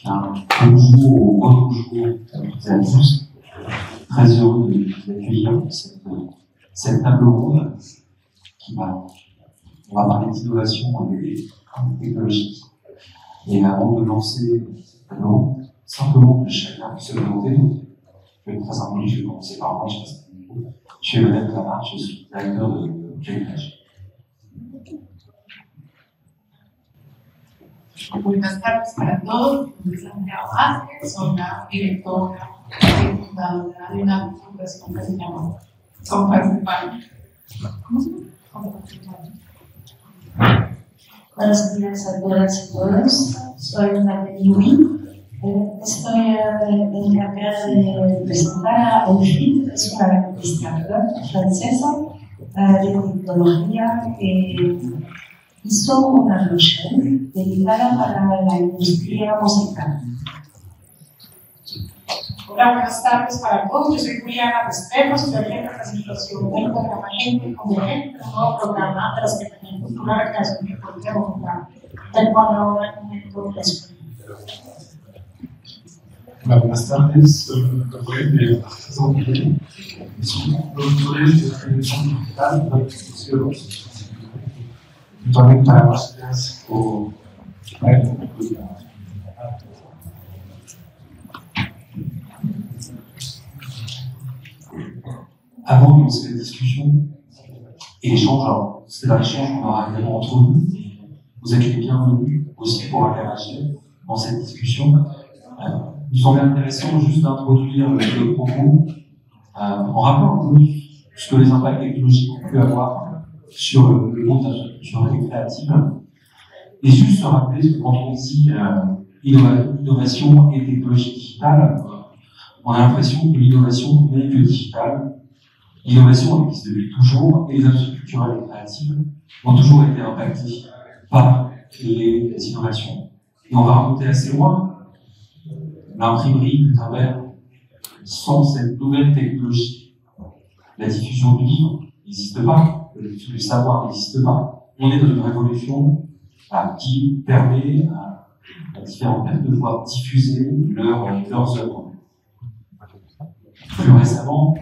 Bonjour ou bonjour à toutes et à tous. Très heureux de vous accueillir pour cette table ronde on va parler d'innovation et technologique. Et avant de lancer cette table ronde, simplement que chacun puisse se présenter. Je vais être très symbolique, je vais commencer par moi, je passe le micro. Je suis Emmanuel Clamart, je suis directeur de Calibrage. Buenas tardes para todos. Mi nombre es Andrea Vázquez, soy la directora y fundadora de una fundación que se llama Sopas de Pan. Buenos días a todas y todos. Soy Nathalie Louis. Estoy encargada de presentar a Elfriede, es una investigadora francesa de tecnología que hizo una blockchain dedicada para la industria musical. Hola, buenas tardes para todos. Yo soy Juliana Restrepo, estoy aquí en representación del programa Gente Convergente, un nuevo programa de la Secretaría de Cultura, Recreación y Deporte de Bogotá, del cual ahora el momento es. Hola, buenas tardes. Soy Rafael de la Asociación de Productores de la Televisión Digital de la Institución. Muchas gracias por traer esta oportunidad. Avant de lancer la discussion et l'échange, alors c'est un échange qu'on aura également entre nous. Vous êtes les bienvenus aussi pour interagir dans cette discussion. Il semblait intéressant juste d'introduire le propos en rappelant un peu ce que les impacts technologiques ont pu avoir sur le monde de l'infrastructure créative. Et juste se rappeler que quand on dit innovation et technologie digitale, on a l'impression que l'innovation n'est que digitale. L'innovation existe depuis toujours et les industries culturelles et créatives ont toujours été impactées par les innovations. Et on va remonter assez loin. L'imprimerie, Gutenberg, sans cette nouvelle technologie, la diffusion du livre n'existe pas, le savoir n'existe pas. On est dans une révolution qui permet à différentes personnes de pouvoir diffuser leurs œuvres. Plus récemment,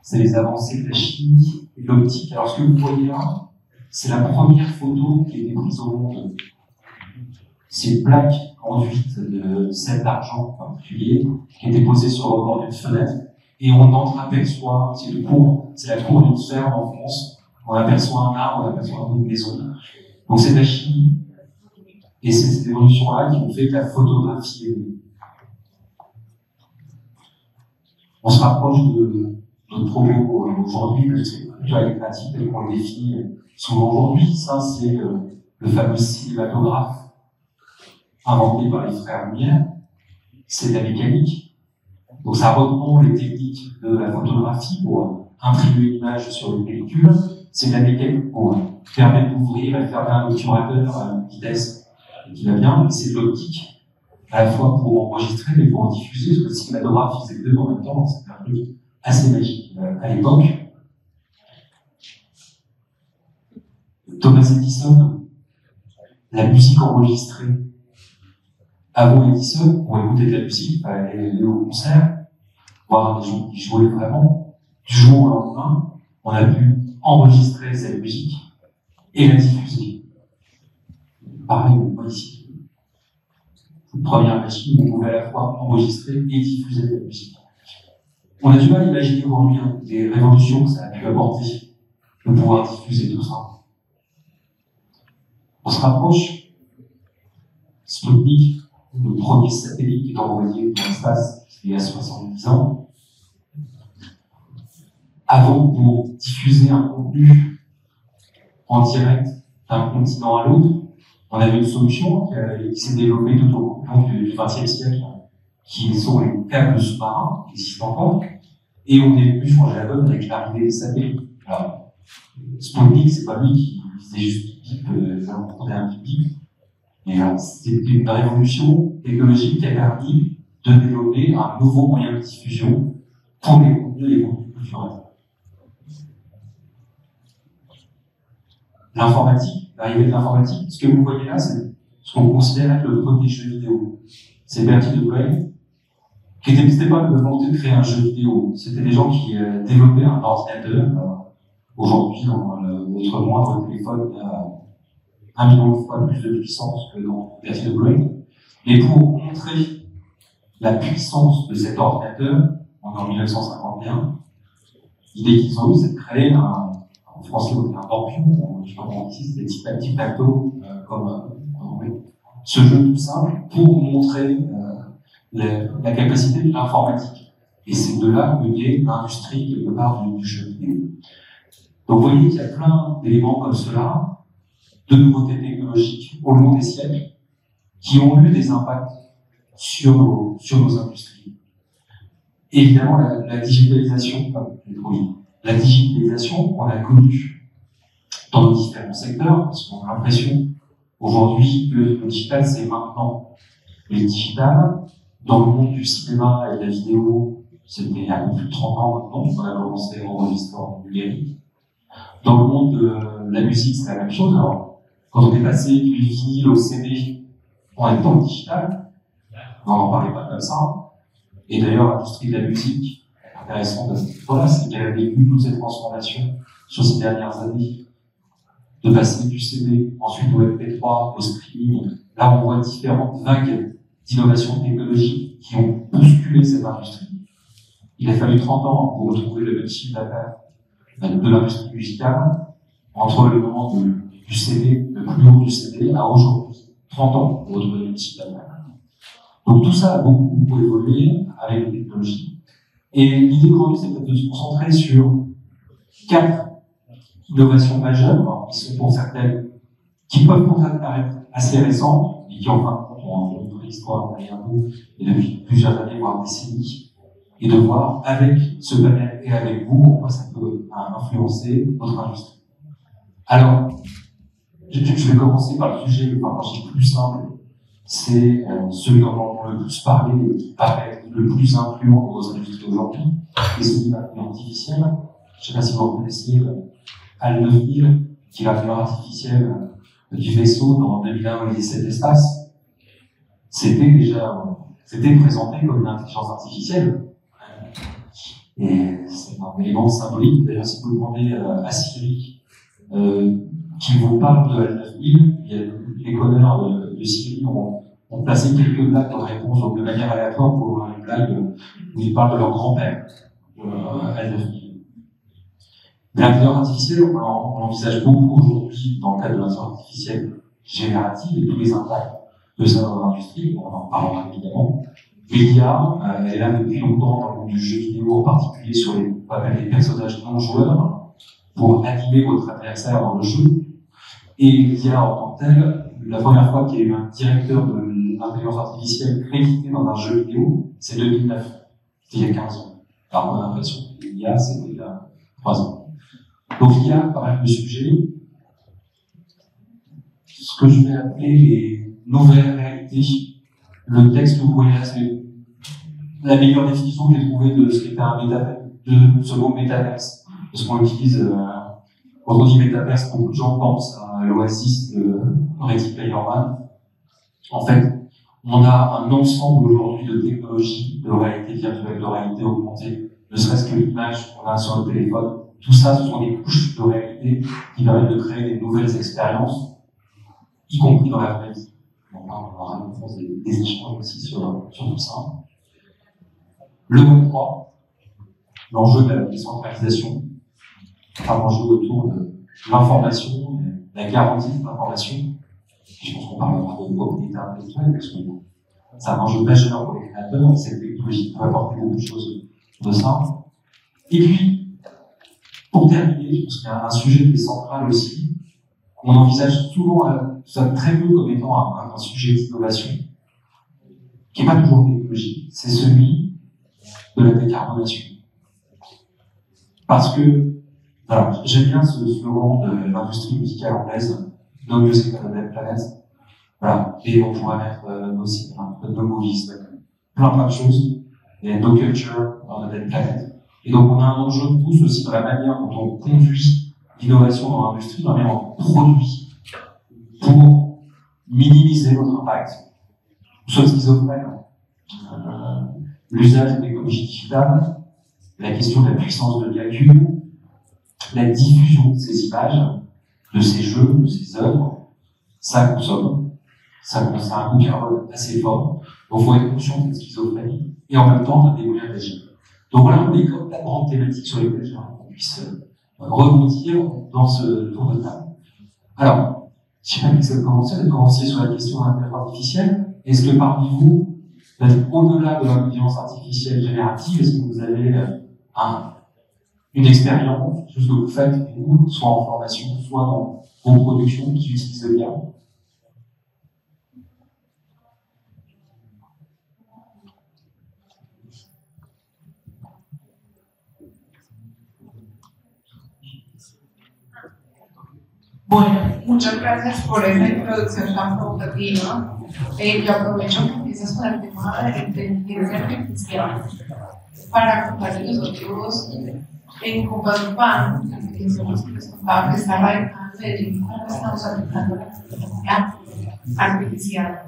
c'est les avancées de la chimie et de l'optique. Alors ce que vous voyez là, c'est la première photo qui a été prise au monde. C'est une plaque enduite de sel d'argent particulier qui a été posée sur le bord d'une fenêtre et on entreaperçoit, c'est la cour d'une ferme en France, on aperçoit un arbre, on aperçoit une maison. Donc c'est de la chimie et c'est cette évolution-là qui ont fait que la photographie est née. On se rapproche de notre propos aujourd'hui, de ces culturelles créatives telles qu'on le définit souvent aujourd'hui. Ça, c'est le fameux cinématographe inventé par les frères Lumière. C'est de la mécanique. Donc ça reprend les techniques de la photographie pour imprimer une image sur une pellicule. C'est de la mécanique pour permettre d'ouvrir et fermer un obturateur à une vitesse qui va bien. Et c'est de l'optique à la fois pour enregistrer mais pour diffuser, parce que le cinématographe faisait deux en même temps, c'était un truc assez magique à l'époque. Thomas Edison, la musique enregistrée. Avant Edison, pour écouter de la musique, il fallait aller au concert, voir des gens qui jouaient vraiment. Du jour au lendemain, on a pu enregistrer cette musique et la diffuser. Pareil, on voit ici. Une première machine où on pouvait à la fois enregistrer et diffuser de la musique. On a du mal à imaginer aujourd'hui des révolutions que ça a pu apporter, de pouvoir diffuser tout ça. On se rapproche. Sputnik, le premier satellite qui est envoyé dans l'espace, il y a 70 ans. Avant, pour diffuser un contenu en direct d'un continent à l'autre, on avait une solution qui s'est développée tout au long du XXe siècle, qui sont les câbles sous-marins, qui existent encore, et on est venu changer la donne avec l'arrivée des satellites. Alors, Sputnik, c'est pas lui qui faisait juste bip, on un bip. Et c'était une révolution technologique qui a permis de développer un nouveau moyen de diffusion pour les contenus culturels. L'informatique, l'arrivée de l'informatique, ce que vous voyez là, c'est ce qu'on considère être le premier jeu vidéo. C'est Bertie de Brain, qui n'était pas la volonté de créer un jeu vidéo. C'était des gens qui développaient un ordinateur. Aujourd'hui, notre moindre téléphone a 1 million de fois plus de puissance que dans Bertie de Brain. Et pour montrer la puissance de cet ordinateur, en 1951, l'idée qu'ils ont eue, c'est de créer en français, un orpion, je sais pas comment on dit, c'est des petits plateaux, ce jeu tout simple, pour montrer la capacité de l'informatique. Et c'est de là que naît l'industrie, quelque part, du jeu vidéo. Donc vous voyez qu'il y a plein d'éléments comme cela, de nouveautés technologiques au long des siècles, qui ont eu des impacts sur nos industries. Et évidemment, la digitalisation, la digitalisation qu'on a connue dans nos différents secteurs, parce qu'on a l'impression aujourd'hui que le digital, c'est maintenant. Et le digital, dans le monde du cinéma et de la vidéo, c'était il y a plus de 30 ans maintenant, on a commencé à enregistrer en Bulgarie. Dans le monde de la musique, c'est la même chose. Alors, quand on est passé du vinyle au CD, on est dans le digital, on n'en parlait pas comme ça. Et d'ailleurs, l'industrie de la musique, intéressante à cette fois-là, c'est qu'elle a vécu toutes ces transformations sur ces dernières années, de passer du CD, ensuite au MP3, au streaming. Là, on voit différentes vagues d'innovations technologiques qui ont bousculé cette industrie. Il a fallu 30 ans pour retrouver le même chiffre d'affaires de l'industrie musicale, entre le moment du CD, le plus haut du CD, à aujourd'hui. 30 ans pour retrouver le même chiffre d'affaires. Donc tout ça a beaucoup évolué avec les technologies. Et l'idée aujourd'hui, c'est peut-être de se concentrer sur 4 innovations majeures, qui sont pour certaines, qui peuvent paraître assez récentes, et qui en fin de compte ont une vraie histoire derrière nous, et depuis plusieurs années, voire décennies, et de voir avec ce panel et avec vous, en quoi ça peut influencer notre industrie. Alors, je vais commencer par le sujet, le plus simple, c'est celui dont on a le plus parlé et qui paraît le plus influent dans nos industries aujourd'hui, et celui de l'intelligence artificielle. Je ne sais pas si vous reconnaissez HAL 9000, qui est l'intelligence artificielle du vaisseau dans 2001 l'Odyssée de l'espace. C'était présenté comme une intelligence artificielle. Et c'est un élément symbolique. D'ailleurs, si vous demandez à Siri qui vous parle de HAL 9000, les connards de Siri ont placé quelques blagues en réponse, donc de manière aléatoire pour une blague où ils parlent de leur grand-père, HAL 9000. L'intelligence artificielle, on l'envisage beaucoup aujourd'hui dans le cadre de l'intelligence artificielle générative et tous les impacts de ça dans l'industrie, on en parlera évidemment. Mais l'IA, elle est là depuis longtemps dans le monde du jeu vidéo, en particulier sur les personnages non joueurs, pour animer votre adversaire dans le jeu. Et l'IA en tant que telle, la première fois qu'il y a eu un directeur de l'intelligence artificielle crédité dans un jeu vidéo, c'est 2009. C'était il y a 15 ans. Par mon impression, l'IA, c'était il y a 3 ans. Donc l'IA, pareil, le sujet, ce que je vais appeler les nouvelles réalités. Le texte que vous voyez là, c'est la meilleure définition que j'ai trouvée de ce qu'était un métaverse, de ce mot métaverse. Parce qu'on utilise, quand on dit métaverse, beaucoup de gens pensent à l'Oasis de Ready Player One. En fait, on a un ensemble aujourd'hui de technologies, de réalité virtuelle, de réalité augmentée, ne serait-ce que l'image qu'on a sur le téléphone. Tout ça, ce sont des couches de réalité qui permettent de créer des nouvelles expériences, y compris dans la vraie vie. On aura des échanges aussi sur tout ça. Le Web 3, l'enjeu de la décentralisation, un enjeu autour de l'information, de la garantie de l'information. Je pense qu'on parlera de propriété intellectuelle, parce que c'est un enjeu majeur pour les créateurs, et cette technologie peut apporter beaucoup de choses de ça. Et puis, pour terminer, je pense qu'il y a un sujet qui est central aussi, qu'on envisage souvent, très peu comme étant un sujet d'innovation, qui n'est pas toujours technologique, c'est celui de la décarbonation. Parce que, voilà, j'aime bien ce slogan de l'industrie musicale anglaise, No Music on a Dead Planet. Voilà, et on pourrait mettre no movies, plein de choses, et No Culture on a Dead Planet. Et donc on a un enjeu de tous aussi dans la manière dont on conduit l'innovation dans l'industrie, dans la manière dont on produit pour minimiser votre impact. Nous sommes schizophrènes. L'usage de l'écologie digitale, la question de la puissance de calcul, la diffusion de ces images, de ces jeux, de ces œuvres, ça consomme. Ça a un coût carbone assez fort. Donc, il faut être conscient de cette schizophrénie et en même temps des moyens d'agir. Donc voilà, les quatre grandes thématiques sur lesquelles j'aimerais qu'on puisse rebondir dans ce tour de table. Alors, je ne sais pas qui c'est commencer sur la question de l'intelligence artificielle. Est-ce que parmi vous, au-delà de l'intelligence artificielle générative, est-ce que vous avez une expérience, tout ce que vous faites, vous, soit en formation, soit dans vos productions qui utilisent l'IA? Bueno, muchas gracias por esa introducción tan provocativa. Yo aprovecho que empiezas con el tema de la inteligencia artificial para contarles los otros en Copacabana, que somos que les contaba que está radicada en Medellín, cómo estamos aplicando la inteligencia artificial.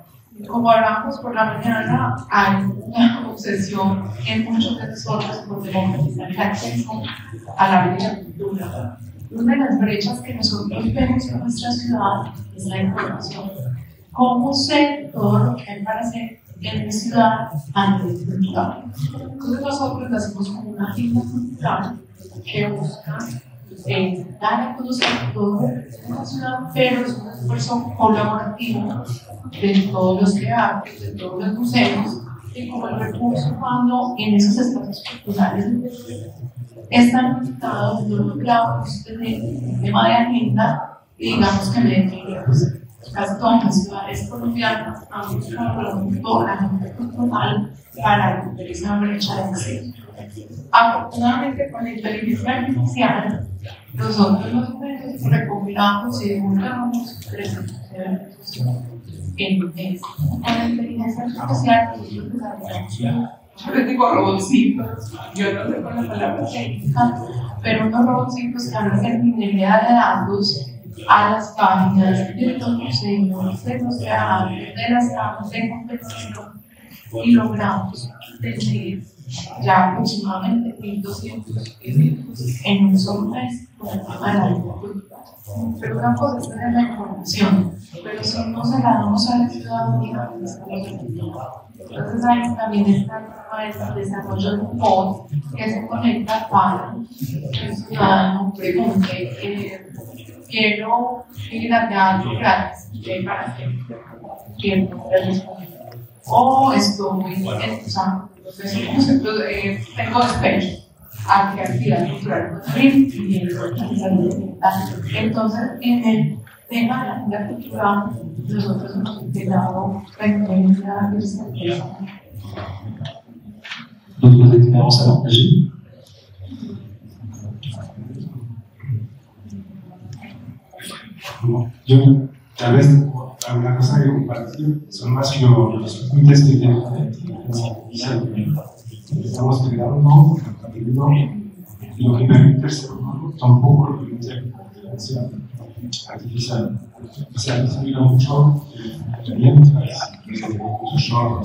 Como hablamos por la mañana, hay una obsesión en muchos de nosotros por democratizar el acceso a la vida y la cultura. Una de las brechas que nosotros vemos en nuestra ciudad es la información. ¿Cómo sé todo lo que hay para hacer en mi ciudad a nivel cultural? Entonces nosotros lo hacemos como una agenda cultural que busca dar a conocer todo en la ciudad, pero es un esfuerzo colaborativo de todos los teatros, de todos los museos, y como el recurso humano en esos espacios culturales están conectados, no logramos tener un tema de agenda, y digamos que Medellín, pues, casi todas las ciudades colombianas han buscado la agenda cultural para romper esa brecha de acceso. Afortunadamente, con la inteligencia artificial, nosotros los medios recopilamos y divulgamos 300 eventos en mes. Con la inteligencia artificial, nosotros desarrollamos, yo les digo robotcitos, yo no sé con la palabra técnica, pero unos robotcitos que van a hacer minería de datos a las páginas de los museos, de los teatros, de las salas de competición, y logramos tener ya aproximadamente 1.200 eventos en un solo mes con el tema de la agricultura. Pero una cosa es tener la información, pero si no se la damos a la ciudadanía, entonces ahí también está el desarrollo de un bot que se conecta para que el ciudadano pregunte quiero ir a teatro gratis, para hacer quiero responder. O estoy entusiasmado, entonces tengo despecho a que actividad cultural y entonces en el tema de la actividad cultural nosotros hemos integrado la inteligencia artificial. D'autres expériences à partager? Yo, tal vez, alguna cosa que compartir son más los límites que tiene la inteligencia artificial. Estamos creando, compartiendo, y lo que permite el ser humano tampoco lo permite la inteligencia artificial. Se ha distribuido mucho herramientas, Photoshop,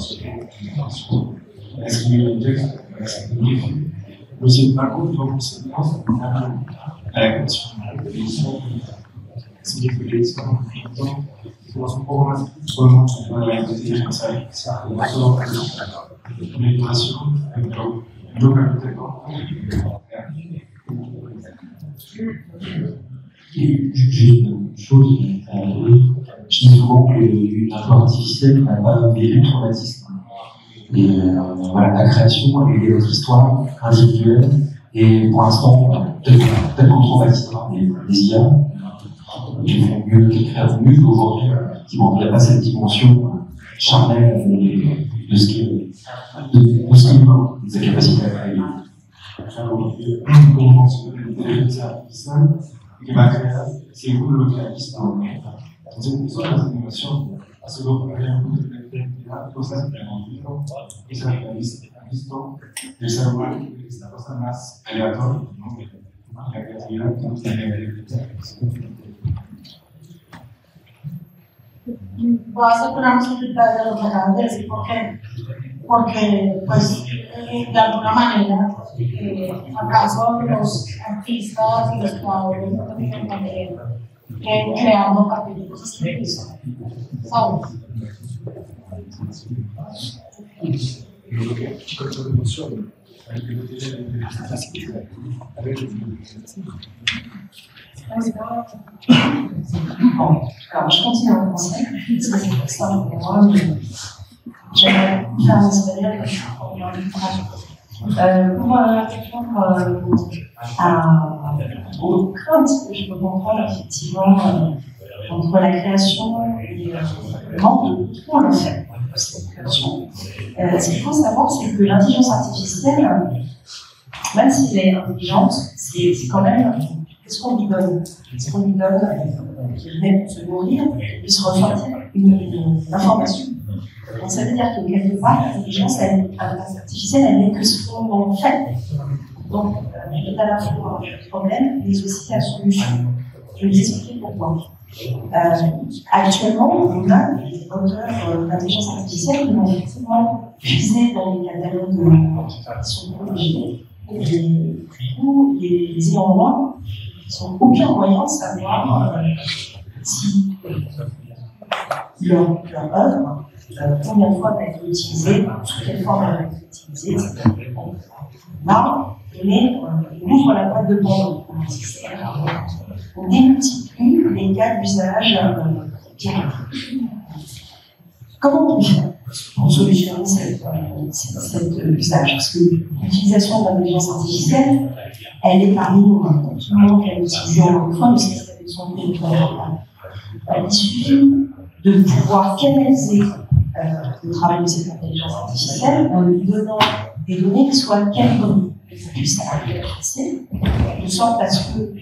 escribir un texto, escribir. Pero sin embargo, lo que observamos es la creación de la televisión. Significa somos un poco más podemos de la inteligencia artificial, no solo una innovación, pero yo permite todo. Juste une chose, je dis souvent qu'une intelligence artificielle n'a pas vécu de traumatisme. Et voilà, la création, elle est notre histoire individuelle, et pour l'instant, peut-être qu'on traumatisera les IA. Qui font mieux, qui créent mieux qu'aujourd'hui, il n'y a pas cette dimension charnelle de ce qui est humain, de sa capacité à créer. Como funciona la inteligencia artificial y que va a crear según lo que ha visto. Entonces, eso es la innovación. Solo por ejemplo, identidad, cosas que hemos visto, cosas que ha visto el ser humano, esta cosa más aleatoria, ¿no? La creatividad que no tiene inteligencia artificial. voy a hacer una simplicidad de lo que acabas de decir, porque pues, de alguna manera, acaso los artistas y los creadores no tienen que creando a partir de cosas que hizo, ¿sabes? Lo que chicos de emoción, el que no tiene facilidad, a ver, Bon, alors je continue en français, parce que c'est simple pour moi, mais j'aimerais faire en espagnol pour répondre aux craintes que je peux comprendre effectivement entre la création et le manque de contrôle en fait de cette création. Ce qu'il faut savoir, c'est que l'intelligence artificielle, même si elle est intelligente, c'est quand même qu'est-ce qu'on lui donne. Ce qu'on lui donne, qui venait pour se nourrir, lui se ressortir une information. Donc ça veut dire que quelque part, l'intelligence artificielle, elle n'est que ce qu'on en fait. Donc, elle est à la fois un problème, mais aussi la solution. Je vais vous expliquer pourquoi. Actuellement, on a des moteurs d'intelligence artificielle qui vont effectivement puiser dans les catalogues qui sont protégés. Et du coup, les ayants droit n'ont aucun moyen de savoir si leur œuvre, combien de fois elle a été utilisée, sous quelle forme elle a été utilisée, etc. Là, on ouvre la boîte de Pandore. On démultiplie les cas d'usage direct. Comment on peut faire pour solutionner cet usage? Parce que l'utilisation de l'intelligence artificielle, elle est parmi nous. Tout le monde qui a utilisé un téléphone, parce que ça fait son téléphone. Il suffit de pouvoir canaliser le travail de cette intelligence artificielle en lui donnant des données qui soient calculées, qui puissent apprécier, de sorte à ce que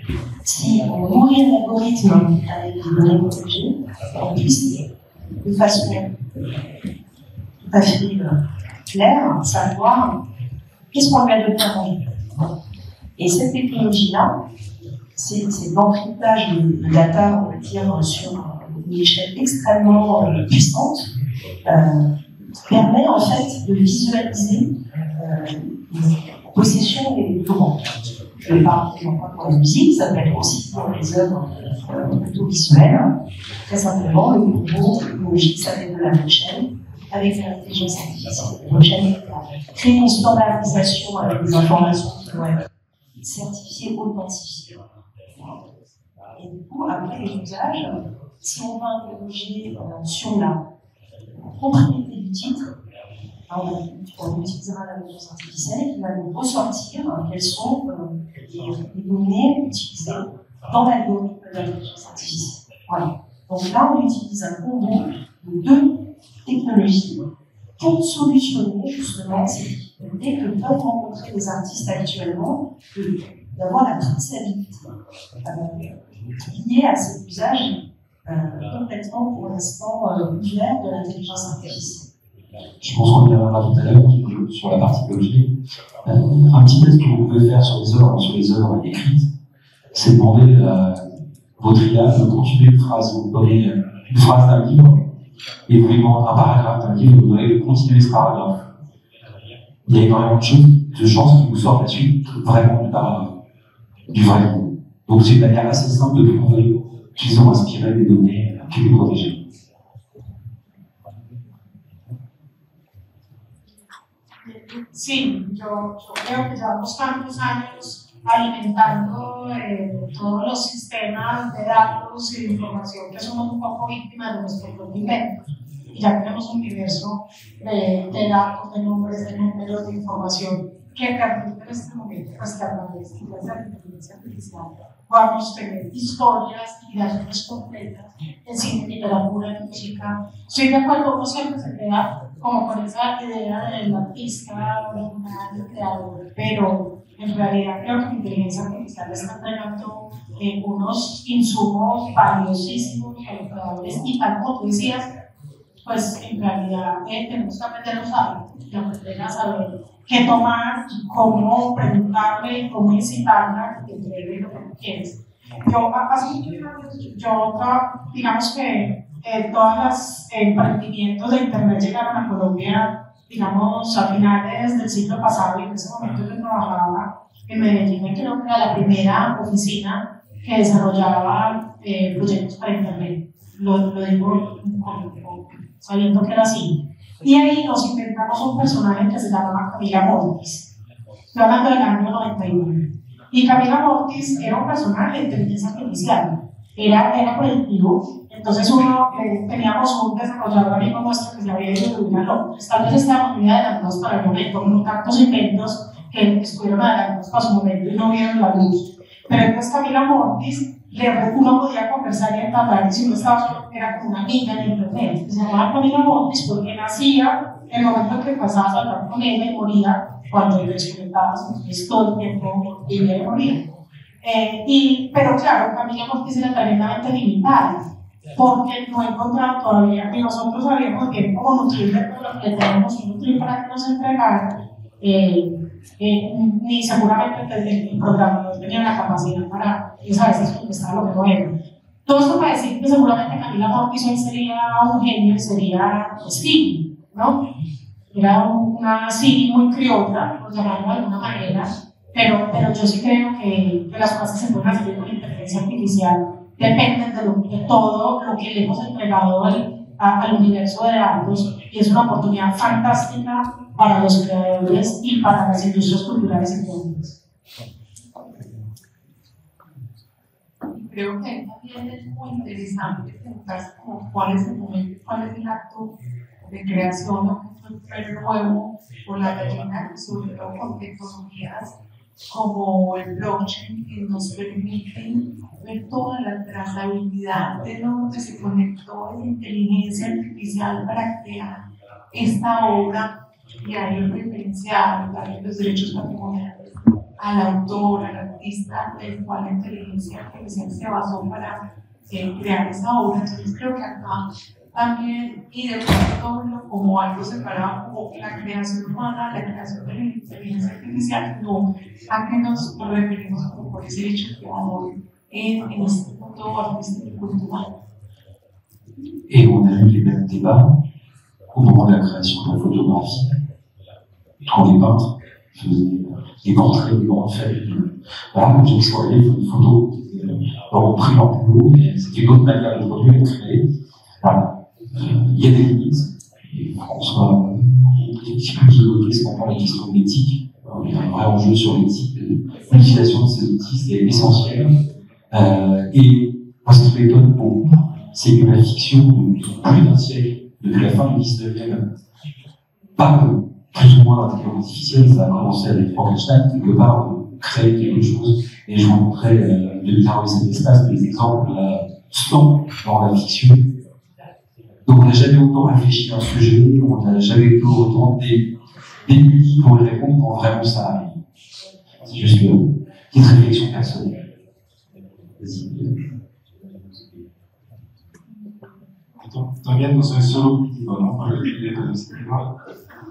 si on nourrit un algorithme avec des données protégées, on puisse de façon tout à fait claire savoir qu'est-ce qu'on lui a donné à manger. Et cette technologie-là, c'est l'encryptage de data, on va dire, sur une échelle extrêmement puissante, permet en fait de visualiser une possession des documents. Je ne vais pas pour la musique, ça peut être aussi pour les œuvres plutôt visuelles. Très simplement, le niveau technologique s'appelle de la blockchain, avec l'intelligence artificielle. La blockchain crée une standardisation avec des informations qui doivent être certifiées, authentifiées. Et du coup, après les usages, si on va interroger sur la propriété du titre, on utilisera l'intelligence artificielle qui va nous ressortir quelles sont les données utilisées dans l'algorithme de l'intelligence artificielle. Voilà. Donc là, on utilise un combo de deux technologies pour solutionner justement ces difficultés que peuvent rencontrer les artistes actuellement, d'avoir la traçabilité liée à cet usage complètement pour l'instant ouvert de l'intelligence artificielle. Je pense qu'on y reviendra tout à l'heure sur la partie biologique. Un petit test que vous pouvez faire sur les œuvres écrites, c'est demander votre IA de continuer une phrase. Vous donnez une phrase d'un livre et vous lui demandez un paragraphe d'un livre, vous allez continuer ce paragraphe. Il y a énormément de chances qu'il vous sorte la suite vraiment du paragraphe, du vrai livre. Donc c'est une manière assez simple de prouver qu'ils ont inspiré des données qui les protégent. Sí, yo creo que llevamos tantos años alimentando todos los sistemas de datos y de información que somos un poco víctimas de nuestros propios inventos. Y ya tenemos un universo de datos, de nombres, de números, de información que permite en este momento, pues que a través de la inteligencia artificial podamos tener historias y datos completas en cine, literatura, en música. Estoy de acuerdo, uno siempre se queda como con esa idea del artista original, del creador, pero en realidad creo que la inteligencia artificial está entregando unos insumos valiosísimos a los creadores y tal como tú decías, pues en realidad tenemos que aprender a usarlo y aprender a saber qué tomar, cómo preguntarle, cómo incitarla a que entregue lo que tú quieres. Yo, hace muchos años, digamos que todos los emprendimientos de Internet llegaron a Colombia, digamos, a finales del siglo pasado, y en ese momento yo trabajaba en Medellín, y creo que era la primera oficina que desarrollaba proyectos para Internet. Lo digo sabiendo que era así. Y ahí nos inventamos un personaje que se llamaba Camila Mortis. Estoy hablando del año 91. Y Camila Mortis era un personaje de inteligencia artificial. Era predictivo. Entonces teníamos un desarrollador amigo nuestro que se había ido de vivir a Londres. Tal vez estábamos muy adelantados para el momento, con tantos inventos que estuvieron adelantados para su momento y no vieron la luz. Pero entonces Camila Mortis, uno podía conversar y entablar, y si uno estaba solo, era como una amiga en internet. Se llamaba Camila Mortis porque nacía en el momento en que pasabas a hablar con ella y moría cuando le desconectabas, entonces todo el tiempo vivía y moría. Pero claro, Camila Mortis era tremendamente limitada, porque no encontraba todavía, y nosotros sabíamos bien cómo nutrirle, pero le tenemos un nutrir para que nos entregara, ni seguramente el programador tenía la capacidad para, a veces contestar lo que no era. Todo esto para decir que seguramente Camila Mortis hoy sería un genio, sería Siri, ¿no? Era una Siri muy criolla, por llamarlo de alguna manera, pero yo sí creo que las cosas que se pueden hacer con inteligencia artificial dependen de todo lo que le hemos entregado al universo de datos, y es una oportunidad fantástica para los creadores y para las industrias culturales y económicas. Creo que también es muy interesante preguntarse cuál es el momento, cuál es el acto de creación, o qué fue el nuevo o la gallina, sobre todo con tecnologías como el blockchain, que nos permiten ver toda la trazabilidad de donde se conectó la inteligencia artificial para crear esta obra, y ahí referenciar los derechos patrimoniales al autor, al artista, del cual la inteligencia artificial se basó para crear esa obra. Entonces creo que acá también, y de pronto como algo separado, como la creación humana, la creación de la inteligencia artificial, no a que nos referimos como por ese hecho creador en este mundo artístico y cultural. Et on a eu les mêmes débats au moment de la création de la photographie, quand les peintres faisaient des portraits des grandes familles. Voilà, comme j'ai exploité une photo qui leur pris leur boulot, et c'était une autre manière de produire et de créer. Voilà. Il y a des limites, et François diffuse de ce qu'on parle de question d'éthique. Il y a un vrai enjeu sur l'éthique, l'utilisation de ces outils, c'est essentiel. Et moi, ce qui m'étonne beaucoup, c'est que la fiction, depuis plus d'un siècle, depuis la fin du 19e, parle plus ou moins d'intelligence artificielle. Ça a commencé avec Frankenstein, quelque part, de créer quelque chose. Et je vous montrais, de l'Internet de l'espace, des exemples sans dans la fiction. Donc on n'a jamais autant réfléchi à un sujet, on n'a jamais eu autant d'émunis pour y répondre quand vraiment ça arrive. C'est juste une petite réflexion personnelle. Todavía no soy solo crítico, ¿no? Por el tema,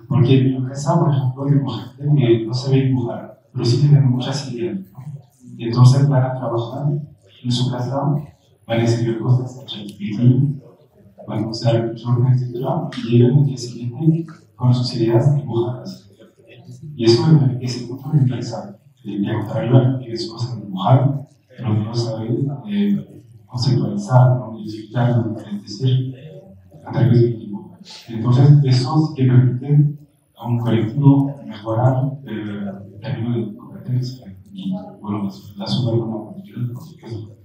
porque yo pensaba, por ejemplo, que gente que no sabe dibujar, pero sí tienen muchas ideas, ¿no? Y entonces van a trabajar en su casa, van a escribir cosas en ChatGPT, van a usar el programa, etc. Y llegan al día siguiente con sus ideas dibujadas. Y eso me parece mucho interesante. De contrario, que es cosa de dibujar, pero no saber conceptualizar, ¿no? Identificar lo diferente ser a través del dibujo. Entonces, eso sí que permite a un colectivo mejorar el camino de competencia y, bueno, la suma de una oportunidad, por supuesto.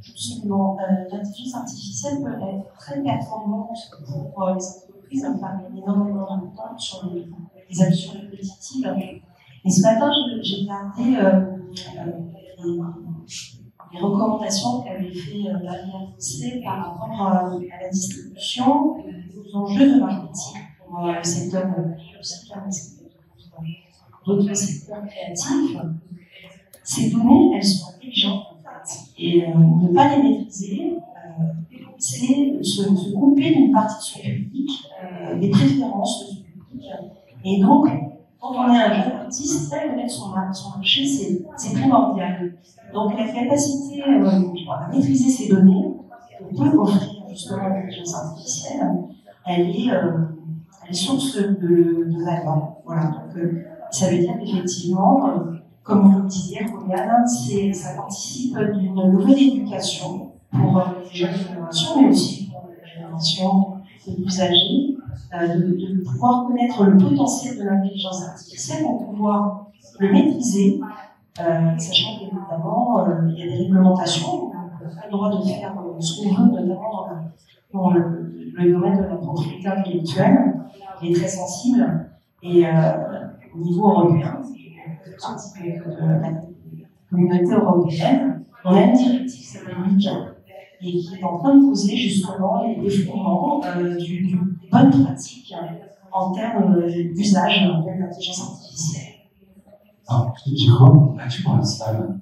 Justement, l'intelligence artificielle peut être très performante pour les entreprises, enfin, il y a énormément d'impact sur les actions répétitives. Et ce matin, j'ai regardé les recommandations qu'avait fait Marie Fossé par rapport à la distribution, aux enjeux de marketing pour le secteur musical, d'autres secteurs créatifs. Ces données, elles sont intelligentes. Et ne pas les maîtriser, c'est se couper d'une partie de son public, des préférences de son public. Et donc, quand on est un jeune artiste, le mettre son marché, c'est primordial. Donc la capacité à maîtriser ces données que peut offrir justement l'intelligence artificielle, elle est source de valeur. Voilà. Donc ça veut dire qu'effectivement, comme vous le disiez, Ryan, ça participe d'une nouvelle éducation pour les jeunes générations, mais aussi pour les générations plus âgées, de pouvoir connaître le potentiel de l'intelligence artificielle pour pouvoir le maîtriser, sachant qu'évidemment, il y a des réglementations, on n'a pas le droit de faire ce qu'on veut, notamment dans le domaine de la propriété intellectuelle, qui est très sensible, et au niveau européen, de la communauté européenne, on a une directive qui s'appelle MICA, et qui est en train de poser justement les fondements des bonnes pratiques en termes d'usage de l'intelligence artificielle. Alors, j'ai vraiment là-dessus pour la salle.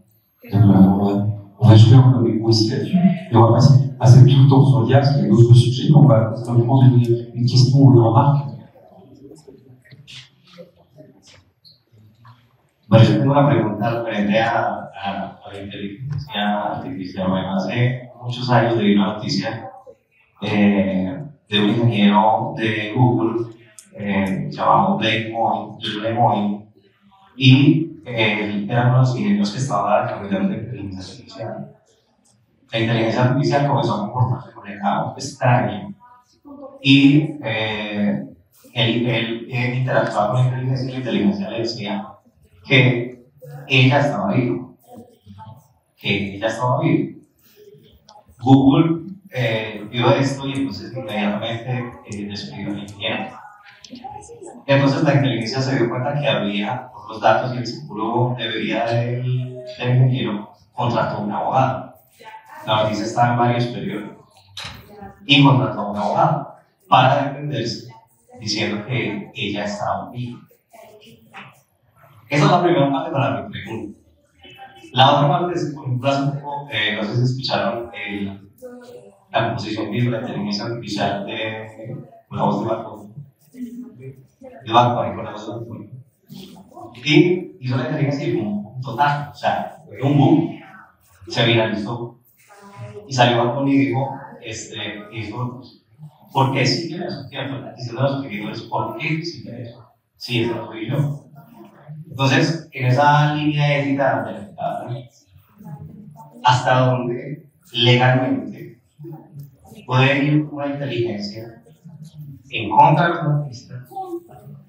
On va jouer un peu avec vous aussi là-dessus, et on va passer tout le temps sur le diable, parce qu'il y a d'autres sujets, on va prendre une question ou une remarque. Bueno, yo tengo una pregunta referente a la inteligencia artificial. Bueno, hace muchos años leí una noticia de un ingeniero de Google llamado Blake Moy, y él era uno de los ingenieros que estaba desarrollando la inteligencia artificial. La inteligencia artificial comenzó a comportarse de manera extraña, y él interactuaba con la inteligencia le decía que ella estaba viva, Google vio esto y entonces inmediatamente despidió al ingeniero. Entonces la inteligencia se dio cuenta que había, por los datos y el seguro de vida del ingeniero, contrató a un abogado. La noticia estaba en varios periódicos. Y contrató a un abogado para defenderse, diciendo que ella estaba viva. Esa es la primera parte para mi pregunta. La otra parte es, por ejemplo, hace un poco, no sé si escucharon la composición de la inteligencia artificial de la voz de Bacon. Con la voz de Bacon. Y hizo la inteligencia y fue un total, o sea, fue un boom. Se viralizó. Y salió Bacon y dijo, ¿por qué siguen eso? Diciendo a los seguidores, ¿por qué siguen eso? Sí, eso lo soy yo. Entonces, en esa línea ética, ¿hasta dónde legalmente puede ir una inteligencia en contra de los artistas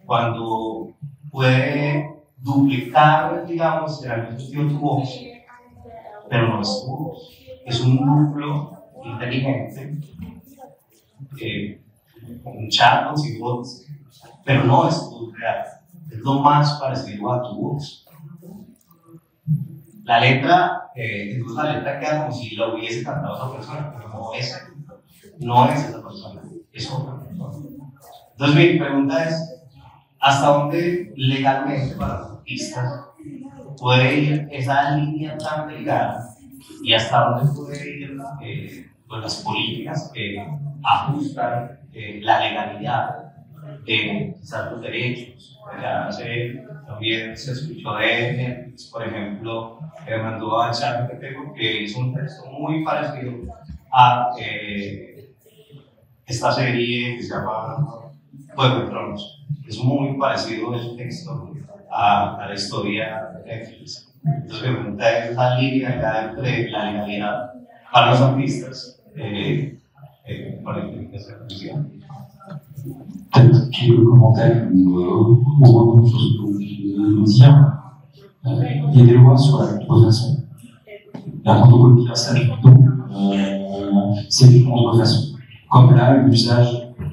cuando puede duplicar, digamos, en algún sentido tu voz, pero no es tu voz? Es un núcleo inteligente, un chat con bots, pero no es tu real. Es lo más parecido a tu voz. La letra, incluso la letra queda como si la hubiese cantado esa persona, pero no es esa persona, es otra persona. Entonces mi pregunta es, ¿hasta dónde legalmente para los artistas puede ir esa línea tan delgada y hasta dónde puede ir pues las políticas que ajustan la legalidad de ciertos derechos? Ya también se escuchó de Netflix, por ejemplo, que mandó a ChatGPT porque hizo un texto muy parecido a esta serie que se llama Juego de Tronos. Es muy parecido ese texto a la historia de Netflix. Entonces me pregunta es la línea entre la legalidad para los artistas con la inteligencia artificial. Peut-être quelques commentaires ou revenons sur ce que vous venez de dire. Il y a des lois sur la contrefaçon. La protocole universel, c'est une contrefaçon. Comme là, l'usage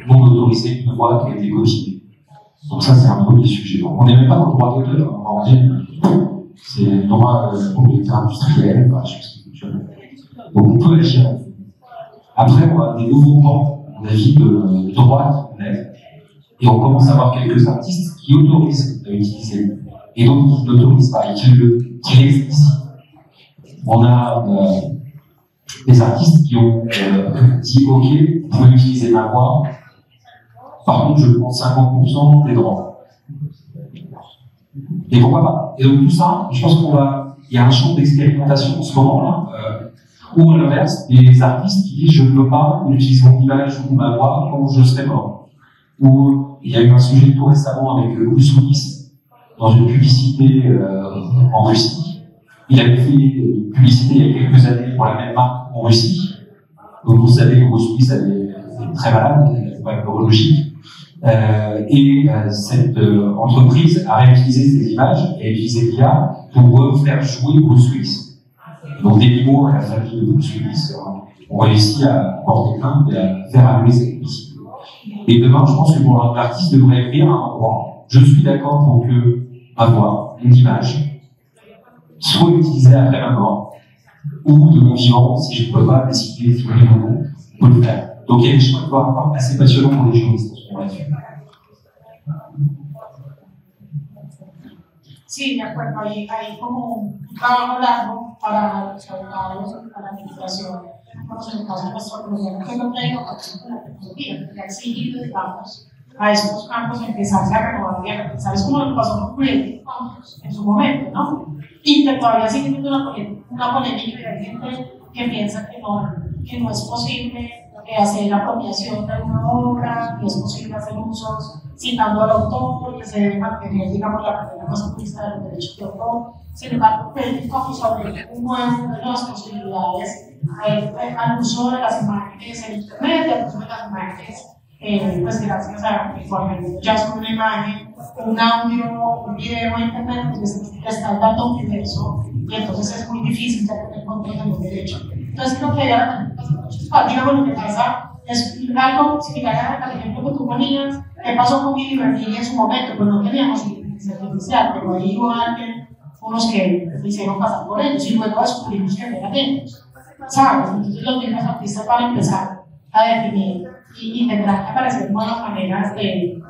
non autorisé d'une voix qui a été copiée. Donc ça, c'est un premier sujet. Donc, on n'est même pas dans le droit d'auteur, on va en dire. C'est le droit propriété industriel, pas chose culturelle. Donc on peut agir. Après, on a des nouveaux pans, à mon avis, de droit qui naissent. Et on commence à avoir quelques artistes qui autorisent à utiliser, et donc qui n'autorisent pas, et qui l'explicitent. On a des artistes qui ont dit OK, vous pouvez utiliser ma voix, par contre je prends 50% des droits. Et pourquoi pas? Et donc tout ça, je pense qu'il il y a un champ d'expérimentation en ce moment, ou à l'inverse, des artistes qui disent je ne veux pas utiliser mon image ou ma voix quand je serai mort. Ou il y a eu un sujet tout récemment avec Bruce Willis dans une publicité en Russie. Il avait fait une publicité il y a quelques années pour la même marque en Russie. Donc vous savez que Bruce Willis est très malade, il a des problèmes neurologiques. Cette entreprise a réutilisé ces images et utilisé l'IA pour faire jouer Bruce Willis. Donc des mimos et la famille de Bruce Willis ont réussi à porter plainte et à faire annuler cette publicité. Et demain, je pense que pour l'artiste devrait écrire un endroit. Je suis d'accord pour que ma voix, mon image, soit utilisée après ma mort, ou de mon vivant, si je ne peux pas décider de filmer mon nom, on peut le faire. Donc il y a des choix qui doivent être assez passionnants pour les juristes là-dessus. Sí, de acuerdo, hay como un trabajo largo para los abogados, para la administración, como en el caso de nuestro gobierno, que no traigo con la tecnología, que ha exigido, digamos, a estos campos empezarse a renovar y a repensar. Es como lo que pasó con Creative Commons en su momento, ¿no? Y que todavía sigue siendo una polémica y hay gente que piensa que no es posible hacer apropiación de una obra, que es posible hacer usos citando al autor, que se debe mantener, digamos, la manera más purista de los derechos de autor. Sin embargo, Creative Commons abre nuevas posibilidades al uso de las imágenes en Internet, al uso de las imágenes, pues gracias a que cuando ya es una imagen, un audio, un video en Internet, pues le está dando un universo y entonces es muy difícil ya tener control de los derechos. Entonces creo que ya digamos lo que pasa es algo similar al ejemplo que tú ponías, que pasó con Liberty en su momento, pues no teníamos inteligencia artificial, pero ahí hubo unos que hicieron pasar por ellos y luego descubrimos que eran ellos, ¿sabes? Entonces los mismos artistas van a empezar a definir y tendrán que aparecer nuevas maneras de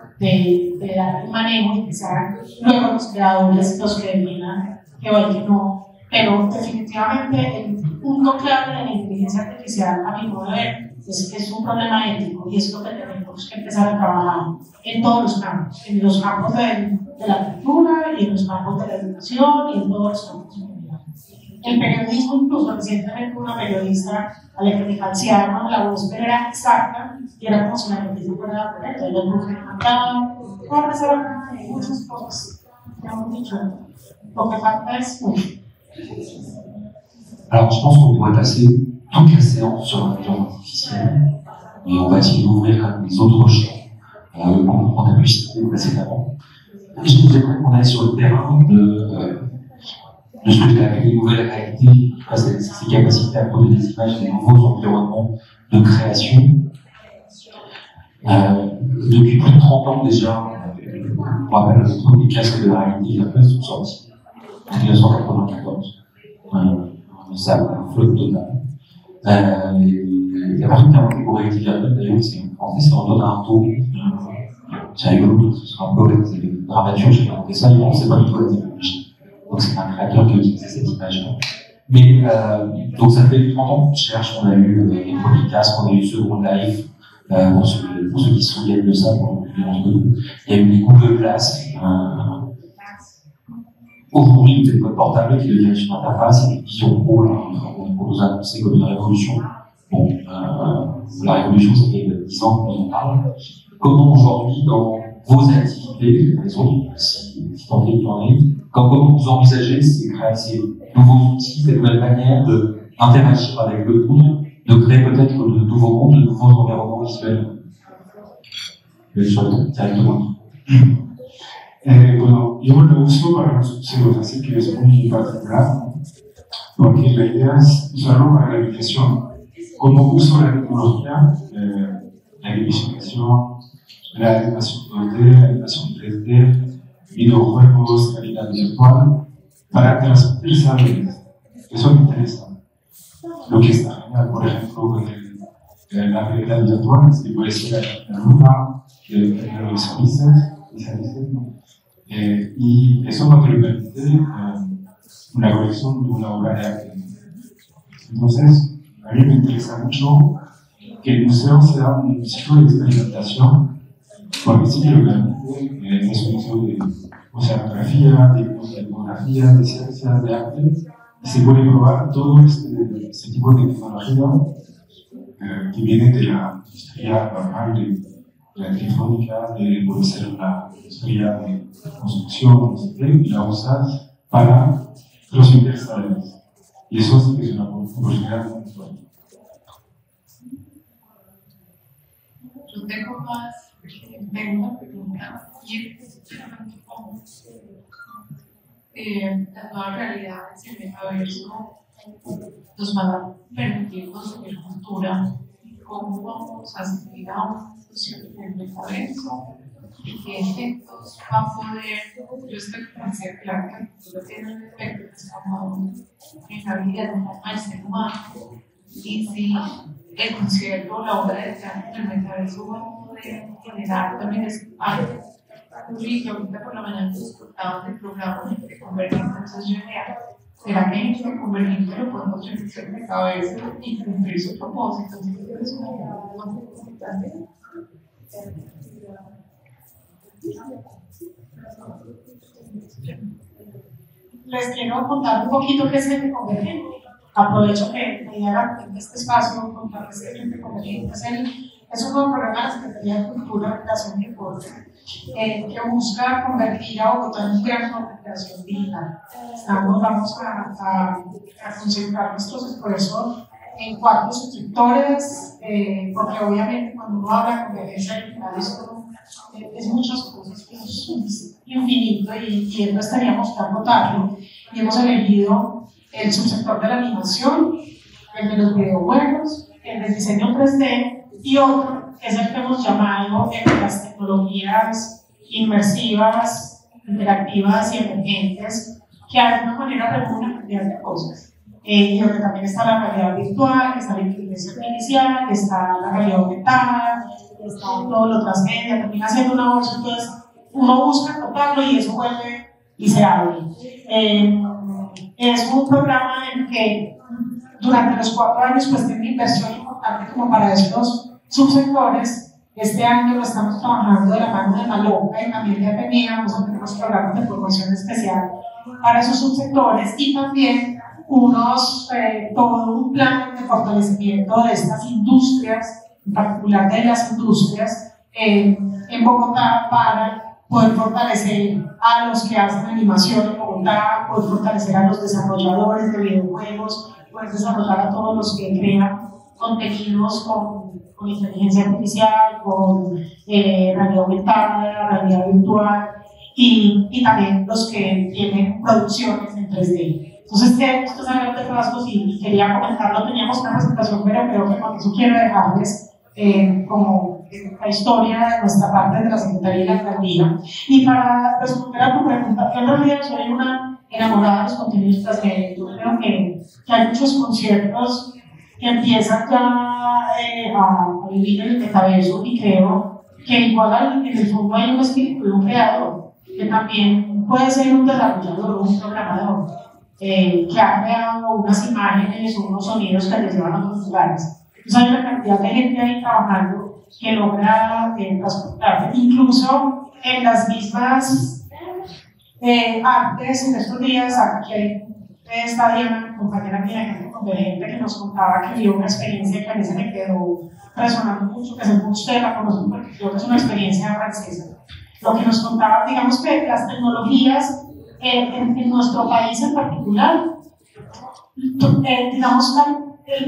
dar un manejo y que sean luego los creadores los que definan que hoy que no. Pero definitivamente el punto clave de la inteligencia artificial, a mi modo de ver, es que es un problema ético y es lo que tenemos que empezar a trabajar en todos los campos, en los campos de la cultura y en los campos de la educación y en todos los campos. El periodismo, incluso recientemente una periodista a la que me falsearon la voz, pero era exacta y era como si la noticia fuera correcta. Yo no me encantaba, por empezar a muchas cosas que hemos dicho. Lo que falta es mucho. Alors, je pense qu'on pourrait passer toute la séance sur l'intelligence artificielle, mais on va essayer d'ouvrir les autres champs qu'on a pu citer précédemment. J'aimerais qu'on aille sur le terrain de ce que j'ai appelé les nouvelles réalités, ces capacités à produire des images des nouveaux environnements de création. Depuis plus de 30 ans déjà, on rappelle les premiers casques de la réalité virtuelle sont sortis en 1994. Ça a un flot total. La personne qui a inventé pour réalité virtuelle, d'ailleurs, c'est une française, c'est Antonin Artaud. C'est rigolo, ce sera un poète, c'est le dramaturge qui a inventé ça, il ne pensait pas du tout à la technologie. Donc c'est un créateur qui a utilisé cette image-là. Mais donc ça fait 30 ans qu'on cherche, on a eu les premiers casques, on a eu Second Life, pour ceux qui se souviennent de ça, il y a eu les Google Glass. Aujourd'hui, le téléphone portable qui devient une interface et des visions pro, on nous a annoncé comme une révolution. Bon, la révolution, ça fait 10 ans qu'on en parle. Comment aujourd'hui, dans vos activités, les autres, si tant est qu'il y en ait, comment vous envisagez ces nouveaux outils, cette nouvelle manière d'interagir avec le monde, de créer peut-être de nouveaux mondes, de nouveaux environnements visuels? Directement. Bueno, yo lo uso para unos usos así que es muy particular, porque la idea es usarlo para la educación. Como uso la tecnología, la gamificación, la animación 2D, la animación 3D, videojuegos, realidad virtual, para transmitir saberes. Eso me interesa. Lo que está genial, por ejemplo, la realidad virtual, es que puede ser la luna, los visualices, y eso no te lo permite una colección de una obra de arte. Entonces, a mí me interesa mucho que el museo sea un sitio de experimentación, porque sí que lo permite, es un museo de oceanografía, de etnografía, de ciencia, de arte, y se puede probar todo este tipo de tecnología que viene de la industria normal de la electrónica, puede ser la industria de construcción, y la usas para los interesados. Y eso sí que es una oportunidad muy fuerte. Yo tengo una pregunta, y es especialmente cómo las nuevas realidades y el metaverso nos van a permitir construir cultura, cómo vamos a seguir a una discusión del metaverso y qué efectos va a poder. Yo estoy convencida que la cultura tiene un efecto transformador en la vida del ser humano, y si el concierto o la obra de teatro del metaverso va a poder generar también ese impacto. Y ahorita por la mañana disfrutaba del programa de Convergente, entonces yo decía, ¿será que en este Convergente lo podemos realizar en el metaverso y cumplir su propósito? Entonces es una muy importante. Les quiero contar un poquito qué es el Convergente. Aprovecho que me dieran este espacio contarles qué es el Convergente. Es un nuevo programa de la Secretaría de Cultura, Educación y Deporte que busca convertir a Bogotá en un gran foco de creación digital. Vamos a concentrar nuestros esfuerzos en 4 subsectores, porque obviamente cuando uno habla de convergencia digital es muchas cosas, es infinito y no estaríamos para notarlo. Y hemos elegido el subsector de la animación, el de los videojuegos, el del diseño 3D y otro que es el que hemos llamado las tecnologías inmersivas, interactivas y emergentes, que de alguna manera reúnen una cantidad de cosas. Y donde también está la realidad virtual, está la inteligencia artificial, está la realidad aumentada, está todo lo transmedia, termina siendo una bolsa, entonces uno busca tocarlo y eso vuelve y se abre. Es un programa en que durante los 4 años pues tiene una inversión importante como para estos subsectores. Este año lo estamos trabajando de la mano de Maloca y también de APENIA. Vamos a tener unos programas de formación especial para esos subsectores y también todo un plan de fortalecimiento de estas industrias, en particular de las industrias en Bogotá, para poder fortalecer a los que hacen animación en Bogotá, poder fortalecer a los desarrolladores de videojuegos, poder desarrollar a todos los que crean contenidos con inteligencia artificial, con realidad aumentada, realidad virtual y también los que tienen producciones en 3D. Entonces, estos son grandes rasgos y quería comentarlo. Teníamos una presentación, pero creo que con eso quiero dejarles como la historia de nuestra parte de la Secretaría y la Alcaldía. Y para responder a tu pregunta, yo en realidad soy una enamorada de los contenidos 3D. Yo creo que hay muchos conciertos que empiezan ya a vivir en el metaverso y creo que igual en el fondo hay un espíritu de un creador que también puede ser un desarrollador o un programador que ha creado unas imágenes o unos sonidos que les llevan a otros lugares. Entonces hay una cantidad de gente ahí trabajando que logra transportarse, incluso en las mismas artes. En estos días aquí está Diana, compañera mía, gente que nos contaba que vio una experiencia que a mí se me quedó resonando mucho, que según usted la conocen porque creo que es una experiencia francesa. Lo que nos contaba, digamos que las tecnologías en nuestro país en particular, digamos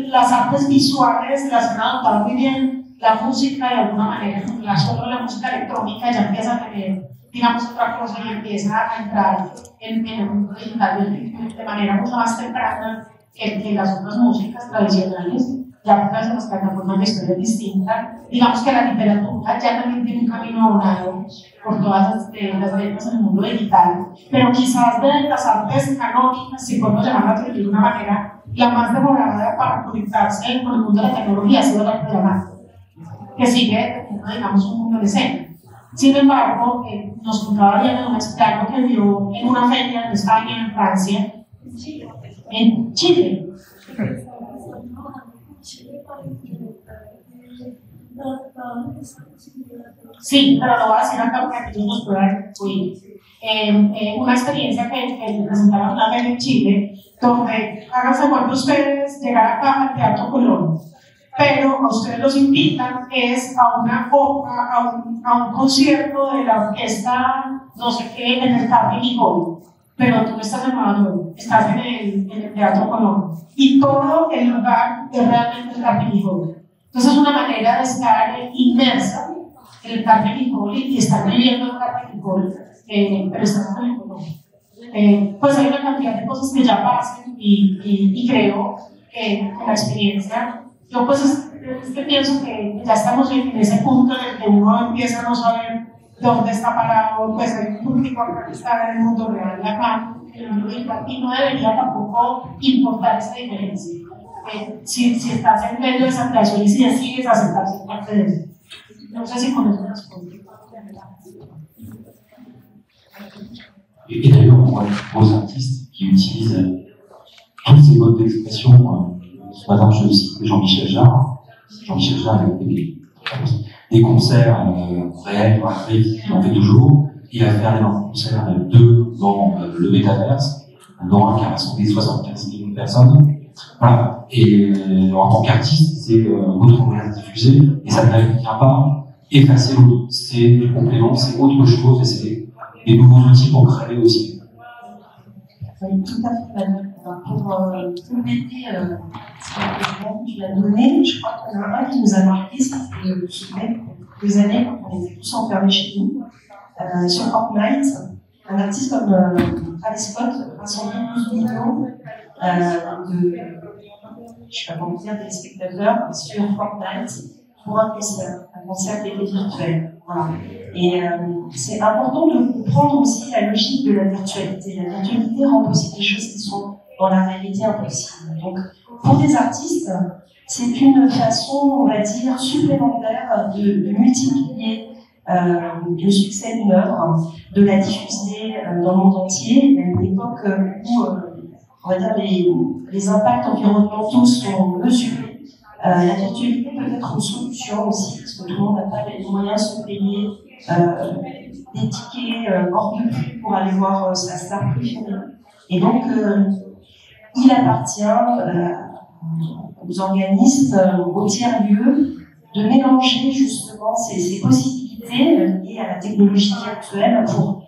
las artes visuales las han adoptado muy bien, la música de alguna manera, solo la música electrónica ya empieza a tener, digamos, otra cosa y empieza a entrar en el mundo digital de manera mucho más temprana que las otras músicas tradicionales. Ya porque las plataformas de historia distinta, digamos que la literatura ya también tiene un camino abonado por todas las letras en el mundo digital, pero quizás de las artes canónicas, si podemos llamarla de una manera, la más demorada para conectarse con el mundo de la tecnología ha sido la arte dramática, que sigue, digamos, un mundo de escena. Sin embargo, nos contaba Diana un explano que vio en una feria en España, en Francia, en Chile. Sí, pero lo voy a decir acá porque ellos nos puedan oír. Una experiencia que presentaron una vez en Chile, donde háganse cuenta ustedes llegar acá al Teatro Colón, pero a ustedes los invitan es a una a un concierto de la orquesta no sé qué en el Carnegie Hall, pero tú no estás en Nueva York, estás en el Teatro Colón y todo el lugar es realmente el Carnegie Hall. Entonces es una manera de estar inmersa en el Carnegie Hall y estar viviendo el Carnegie Hall, pero estás en el Colón. Pues hay una cantidad de cosas que ya pasan y creo que la experiencia, yo pues es que pienso que ya estamos en ese punto en el que uno empieza a no saber dónde está parado, pues hay un público que está en el mundo real acá, en el mundo digital, y no debería tampoco importar esa diferencia. Si estás en medio de esa creación y si decides aceptar ser parte de eso. No sé si con eso respondo. Et d'ailleurs, pour les artistes qui utilisent tous ces modes d'expression, ce matin je citais Jean-Michel Jarre. Jean-Michel Jarre a fait des concerts réels, qui en fait toujours. Il a fait un concert deux dans le métaverse, dans un qui a rassemblé 75 millions de personnes. Voilà. Et en tant qu'artiste, c'est un autre moyen de diffuser, et ça ne vient pas effacer l'autre. C'est des compléments, c'est autre chose, et c'est des nouveaux outils pour créer aussi. Oui, tout à fait. Pour compléter ce que tu l'as donné, je crois qu'on a un qui nous a marqué, c'était le Québec, quelques années, quand on était tous enfermés chez nous, sur Fortnite. Un artiste comme Travis Scott rassemblait 12 millions de, je sais pas comment dire, téléspectateurs sur Fortnite pour un concert qui était virtuel. Voilà. Et c'est important de comprendre aussi la logique de la virtualité. La virtualité rend possible des choses qui sont dans la réalité impossibles. Donc, pour des artistes, c'est une façon, on va dire, supplémentaire de multiplier le succès d'une œuvre, de la diffuser dans le monde entier. À une époque où, on va dire, les impacts environnementaux sont mesurés. La virtualité peut être une solution aussi, parce que tout le monde n'a pas les moyens de se payer des tickets hors de prix pour aller voir sa star préférée. Et donc, il appartient aux organismes, aux tiers-lieux, de mélanger justement ces possibilités liées à la technologie virtuelle pour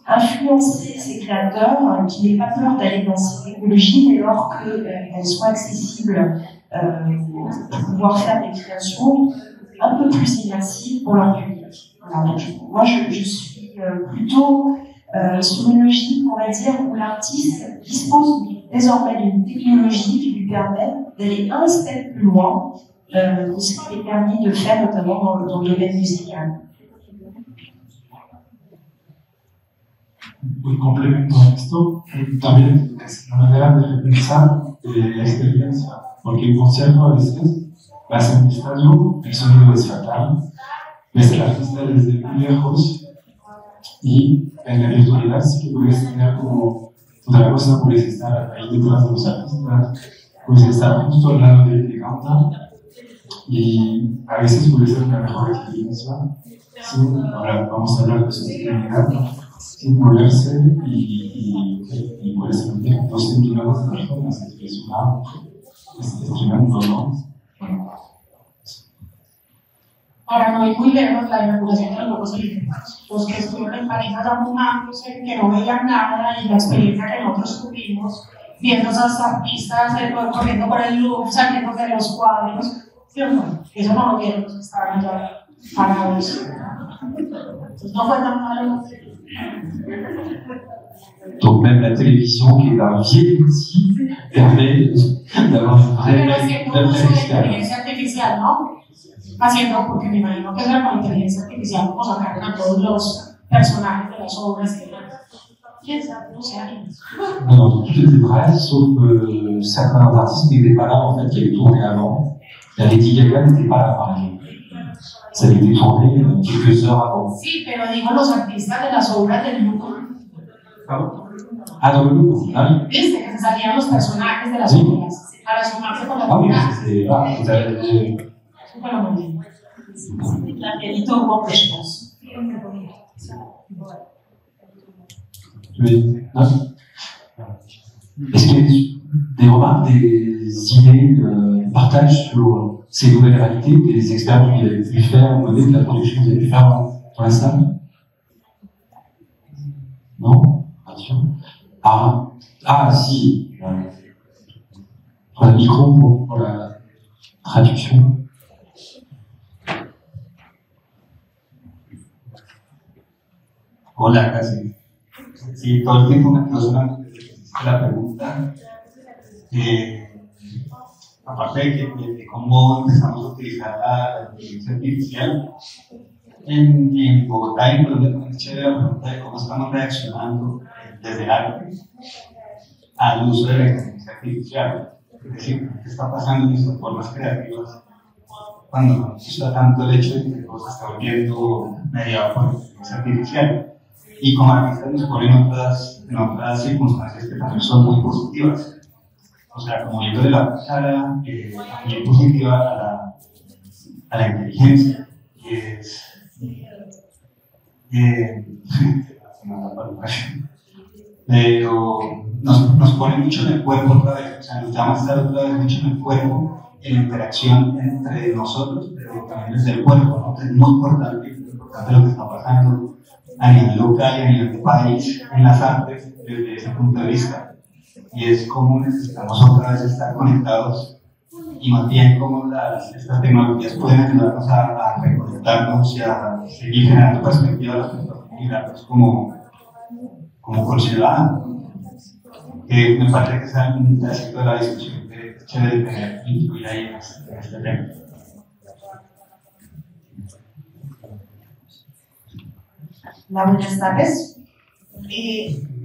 influencer ces créateurs qui n'aient pas peur d'aller dans ces technologies dès lors qu'elles soient accessibles pour pouvoir faire des créations un peu plus immersives pour leur public. Voilà, donc moi je suis plutôt sur une logique, on va dire, où l'artiste dispose désormais d'une technologie qui lui permet d'aller un step plus loin de ce qui est permis de faire notamment dans le domaine musical. Un complemento a esto, también es una manera de repensar la experiencia, porque un concierto a veces vas en un estadio, el sonido es fatal, ves al artista desde muy lejos y en la virtualidad sí que puedes tener como otra cosa, puedes estar ahí detrás de los artistas, puedes estar justo al lado de que canta y a veces puede ser una mejor experiencia. Sí, ahora vamos a hablar de sostenibilidad, sin moverse y puede ser un 200 millones de personas, es tremendo, ¿no? Ahora no hay muy lejos la inauguración de los Juegos Olímpicos. Los que estuvieron en París allá fumándose, que no veían nada, y la experiencia que nosotros tuvimos, viendo esas artistas corriendo por el Louvre, saliendo de los cuadros, ¿cierto? Eso no lo vieron los que estaban allá parados. Entonces no fue tan malo. Donc même la télévision, qui est un vieil outil, permet d'avoir une vraie experiencia artificial, ¿no? Haciendo, porque me imagino que era con inteligencia artificial, como sacaron a todos los personajes de las obras. ¿Quién sabe? No sé. Non, tout était vrai, sauf certains artistes n'étaient pas là, en fait, qui avaient tourné avant. La Lady Gaga n'était pas là, par exemple. Ça avait été tourné quelques heures avant. Sí, pero digo los artistas de las obras del Louvre. Ah, dans le Louvre, ah oui. Viste que se salían los personajes de las obras para sumarse con la Ah oui, obra. c'est là. La réalité augmente, je pense. Oui. Est-ce qu'il y a des remarques, des idées, des partages sur ces nouvelles réalités, des expériences que vous avez pu faire, de la production que vous avez pu faire dans la salle? Non? Si. Le micro pour la traduction. Hola, casi. Sí, todo el tiempo me quedo la pregunta. Aparte de cómo empezamos a utilizar la inteligencia artificial, en Bogotá y en Colombia también es chévere la pregunta de cómo estamos reaccionando desde el arte al uso de la inteligencia artificial. Es decir, ¿qué está pasando en nuestras formas creativas cuando nos gusta tanto el hecho de que todo se está volviendo mediado por la inteligencia artificial? Y como artistas nos ponen en otras circunstancias que también son muy positivas. O sea, como viéndole la cara bien positiva a la inteligencia, que es pero nos pone mucho en el cuerpo otra vez, o sea, nos llama a estar otra vez mucho en el cuerpo, en la interacción entre nosotros, pero también desde el cuerpo, ¿no? Es muy importante lo que está pasando a nivel local y a nivel de país en las artes desde ese punto de vista. Y es como necesitamos otra vez estar conectados y más bien como estas tecnologías pueden ayudarnos a reconectarnos y a seguir generando perspectivas a las personas y mirarnos como ciudadanos. Me parece que es un pedacito de la discusión que es chévere tener incluida ahí en este tema. Hola, buenas tardes.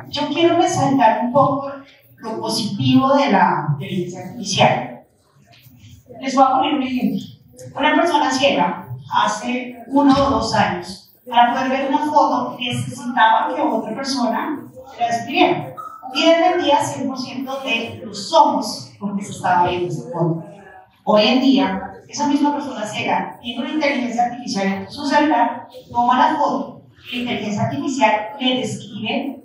Yo quiero resaltar un poco lo positivo de la inteligencia artificial. Les voy a poner un ejemplo. Una persona ciega, hace 1 o 2 años, para poder ver una foto necesitaba que otra persona la describiera. Y dependía 100% de los ojos con que se estaba viendo esa foto. Hoy en día, esa misma persona ciega tiene una inteligencia artificial en su celular, toma la foto, y la inteligencia artificial le describe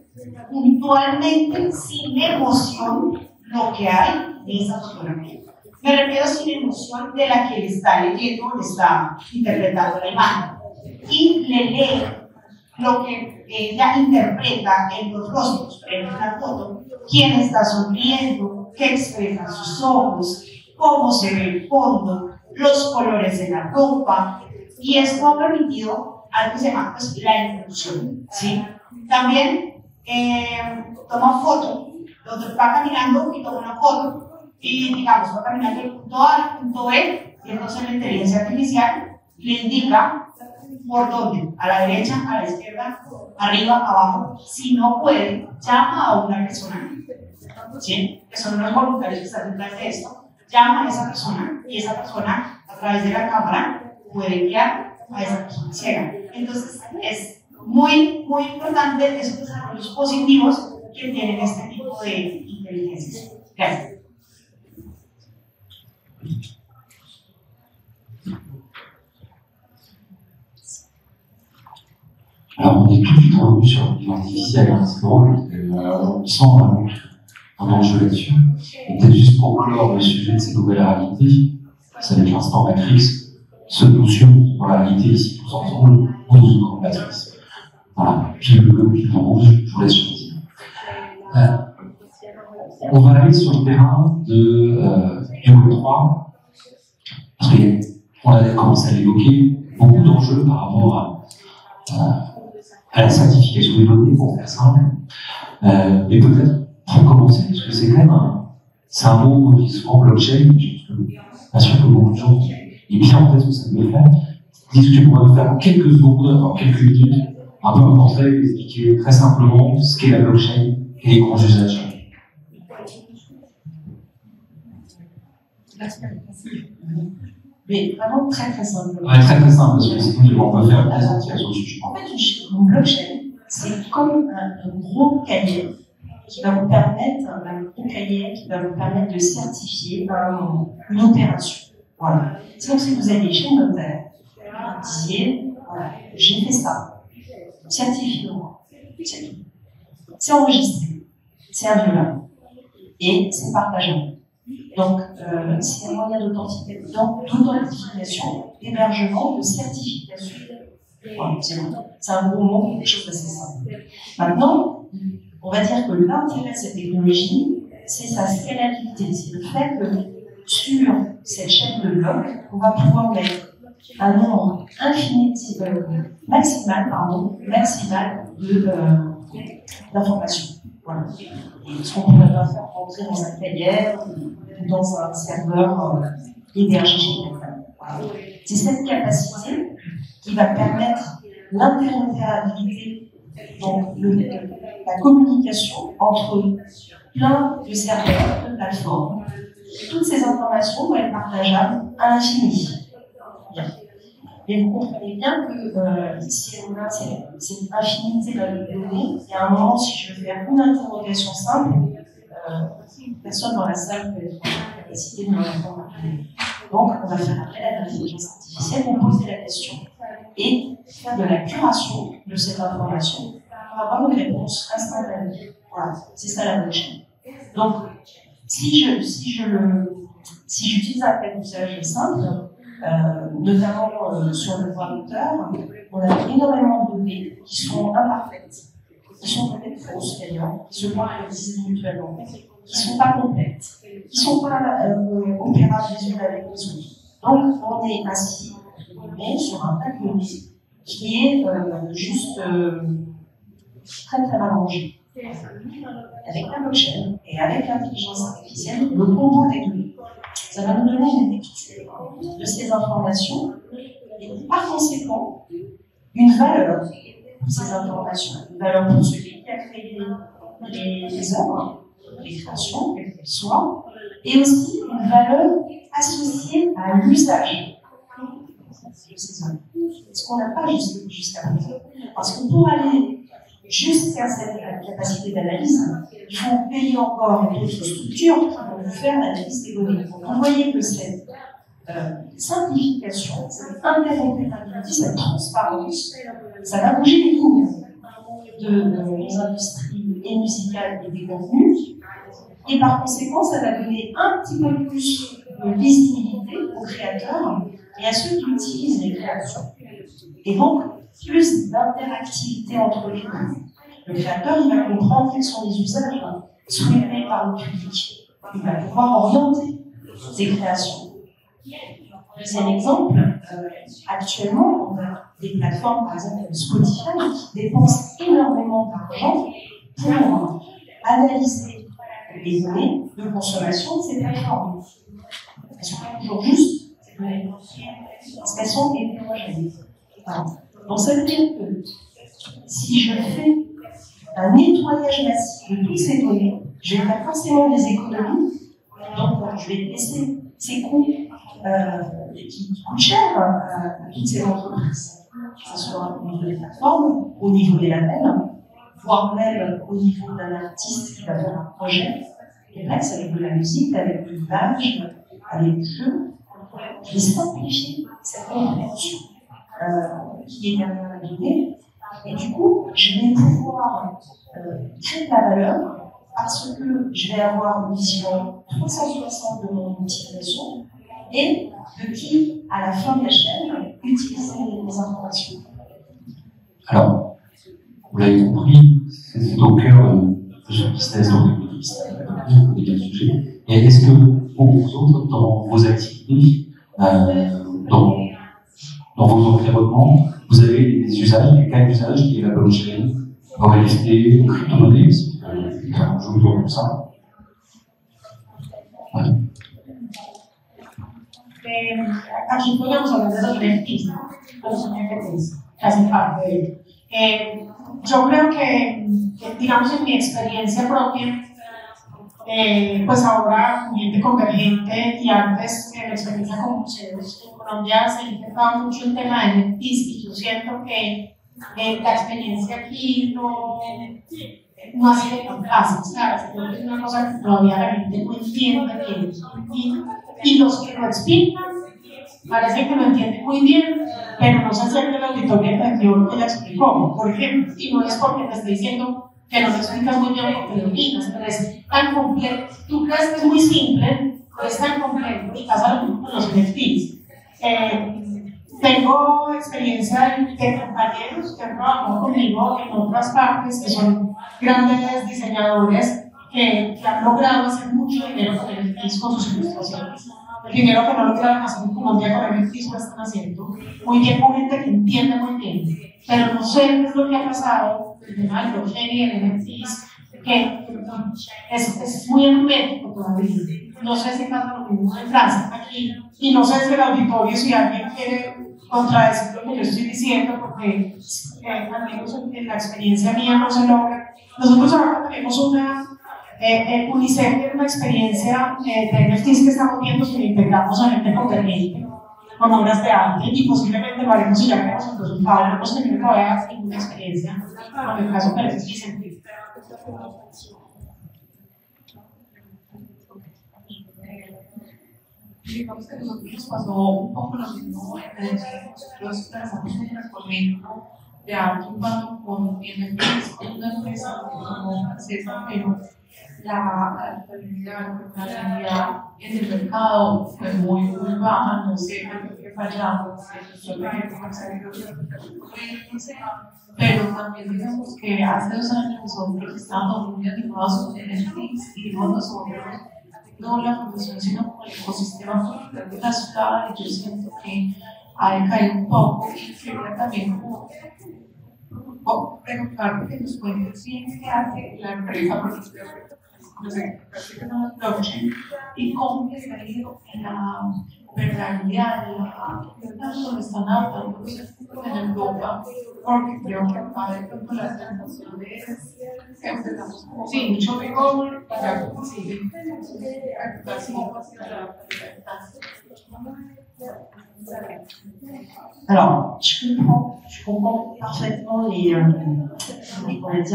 puntualmente, sin emoción, lo que hay en esa fotografía. Me refiero sin emoción de la que le está leyendo, le está interpretando la imagen. Y le lee lo que ella interpreta en los rostros, en una foto, quién está sonriendo, qué expresan sus ojos, cómo se ve el fondo, los colores de la ropa, y esto ha permitido algo que se llama pues, la inclusión, ¿sí? También toma foto, va caminando y toma una foto, y digamos, va caminando del punto A al punto B, y entonces la inteligencia artificial le indica por dónde, a la derecha, a la izquierda, arriba, abajo. Si no puede, llama a una persona, ¿sí? Que son los voluntarios que están detrás de esto, llama a esa persona y esa persona, a través de la cámara, puede guiar a esa persona ciega. Entonces, es muy, muy importante esos desarrollos positivos que tienen este tipo de inteligencias. Gracias. Alors, on est tout de suite revenu sur l'intelligence artificielle, hein, c'est drôle, on sent un enjeu là-dessus. Et peut-être juste pour clore le sujet de ces nouvelles réalités, c'est avec l'instant Matrix, cette notion dans la réalité ici, tous ensemble, ou dans une grande matrice. Voilà, pile bleu, pile rouge, je vous laisse choisir. On va aller sur le terrain du Web3, parce qu'on avait commencé à l'évoquer, beaucoup d'enjeux par rapport à la certification des données, pour faire simple. Mais peut-être, pour commencer, parce que c'est quand même un mot qui se prend blockchain, je suis pas sûr que beaucoup de gens aient bien en tête ce que ça peut faire. Est-ce que tu pourrais nous faire en quelques secondes, en quelques minutes, un peu un portrait, expliquer très simplement ce qu'est la blockchain et les grands usages? Mais vraiment très très simple. Ouais, très très simple, parce que sinon on va faire une présentation dessus. En fait, une blockchain, c'est comme un gros cahier qui va vous permettre, de certifier une opération. Voilà. C'est comme si vous alliez chez le notaire, vous disiez, voilà, j'ai fait ça, certifie-moi. C'est enregistré, c'est inviolable. et c'est partageable. Donc, c'est un moyen d'authentification, d'hébergement, de certification. Voilà, c'est un gros mot, quelque chose d'assez simple. Maintenant, on va dire que l'intérêt de cette technologie, c'est sa scalabilité. C'est le fait que sur cette chaîne de blocs, on va pouvoir mettre un nombre maximal d'informations. Voilà. Et ce qu'on pourrait pas faire rentrer dans un clavier ou dans un serveur hébergé chez quelqu'un. Voilà. C'est cette capacité qui va permettre l'interopérabilité, donc la communication entre plein de serveurs, de plateformes. Toutes ces informations vont être partageables à l'infini. Bien. Et vous comprenez bien que si on a cette infinité de données, il y a un moment, si je veux faire une interrogation simple, personne dans la salle peut être en capacité de me répondre. Donc, on va faire appel à l'intelligence artificielle pour poser la question et faire de la curation de cette information pour avoir une réponse instantanée. Voilà, c'est ça la blockchain. Donc, si j'utilise un cas d'usage simple, notamment sur le droit d'auteur, on a énormément de données qui sont imparfaites, qui sont peut-être fausses d'ailleurs, qui se contredisent mutuellement, qui ne sont pas complètes, qui ne sont pas opérables les unes avec les autres. Donc, on est assis sur un tas de données qui est juste très très mal rangé. Avec la blockchain et avec l'intelligence artificielle, le combo des données, ça va nous donner une lecture de ces informations et par conséquent, une valeur pour ces informations, une valeur pour celui qui a créé les œuvres, les créations, quelles qu'elles soient, et aussi une valeur associée à l'usage de ces œuvres. Ce qu'on n'a pas jusqu'à présent. Parce que pour aller jusqu'à cette capacité d'analyse, il faut payer encore d'autres structures qui vont vous faire l'analyse des données. Donc, vous voyez que cette simplification, cette interopérabilité, cette transparence, ça va bouger les lignes de nos industries et musicales et des contenus, et par conséquent, ça va donner un petit peu plus de visibilité aux créateurs et à ceux qui utilisent les créations. Et donc, plus d'interactivité entre les deux. Le créateur, il va comprendre quels sont les usages souhaités par le public. Il va pouvoir orienter ses créations. Deuxième exemple, actuellement, on a des plateformes, par exemple comme Spotify, qui dépensent énormément d'argent pour analyser les données de consommation de ces plateformes. Elles ne sont pas toujours justes, parce qu'elles sont hétérogènes. Donc ça veut dire que si je fais un nettoyage massif de toutes ces données, je vais faire forcément des économies, donc je vais laisser ces coûts qui coûtent cher à toutes ces entreprises, que ce soit au niveau des plateformes, au niveau des labels, voire même au niveau d'un artiste qui va faire un projet, et là, c'est avec de la musique, avec de l'image, avec du jeu. Je vais simplifier cette compréhension qui est derrière la donnée, et du coup, je vais pouvoir créer de la valeur parce que je vais avoir une vision 360 de mon utilisation et de qui, à la fin de la chaîne, utiliser les informations. Alors, vous l'avez compris, c'est au cœur de ce business, des sujets. Et est-ce que pour vous autres, dans vos activités, dans vos environnements, vous avez des usages, des cas d'usage qui est la blockchain, en réalité, crypto-monnaie, c'est un jeu autour de ça. Ouais. Aquí podemos hablar de los NFTs, ¿no? Los NFTs, que hacen parte de ello. Yo creo que, digamos, en mi experiencia propia, pues ahora, ambiente convergente y antes, en la experiencia con museos en Colombia, se ha intentado mucho el tema de NFTs y yo siento que la experiencia aquí no ha sido tan fácil, ¿sabes? Creo que es una cosa que todavía la gente no entiende bien. Y los que lo explican, parece que lo entienden muy bien, pero no se acerca el auditorio entendió lo que ella explicó, por ejemplo, y no es porque te esté diciendo que no me explicas muy bien por qué lo opinas, pero es tan complejo. Tú crees que es muy simple, pero es tan complejo y pasa lo mismo con los NFTs. Tengo experiencia de compañeros que han trabajado conmigo en otras partes, que son grandes diseñadores que han logrado hacer mucho dinero con NFTs, con sus ilustraciones. El dinero que no lograron hacer en Colombia con NFTs lo están haciendo muy bien con gente que entiende muy bien. Pero no sé qué es lo que ha pasado con el tema del blockchain y el NFTs, que es muy hermético todavía. No sé si pasa lo mismo en Francia, aquí, y no sé si el auditorio, si alguien quiere contradecir lo que yo estoy diciendo, porque al menos en la experiencia mía no se logra. Nosotros ahora tenemos UNICEF tiene una experiencia de NFTs que estamos viendo si lo integramos a gente convergente con obras de arte, y posiblemente lo haremos si ya queremos el resultado. No hemos tenido todavía ninguna experiencia con el caso Pérez Vicente. Digamos que a nosotros nos pasó un poco lo mismo. Nosotros lanzamos un recorrido de arte urbano con NFTs, una empresa como francesa, pero la realidad en el mercado fue muy baja, no sé qué fallamos, pero también digamos que hace 2 años nosotros estábamos muy animados con NFTs y nosotros no la fundación, sino con el ecosistema de la ciudad, y yo siento que ha decaído un poco, y quería también como preguntar que nos cuentes bien qué hace la empresa, porque no sé, no blockchain, y cómo les ha ido en la realidad, donde están adaptando en Europa, porque creo que acá de pronto las transacciones que empezamos como sí, mucho vigor, y ya como sigue Alors, je comprends parfaitement les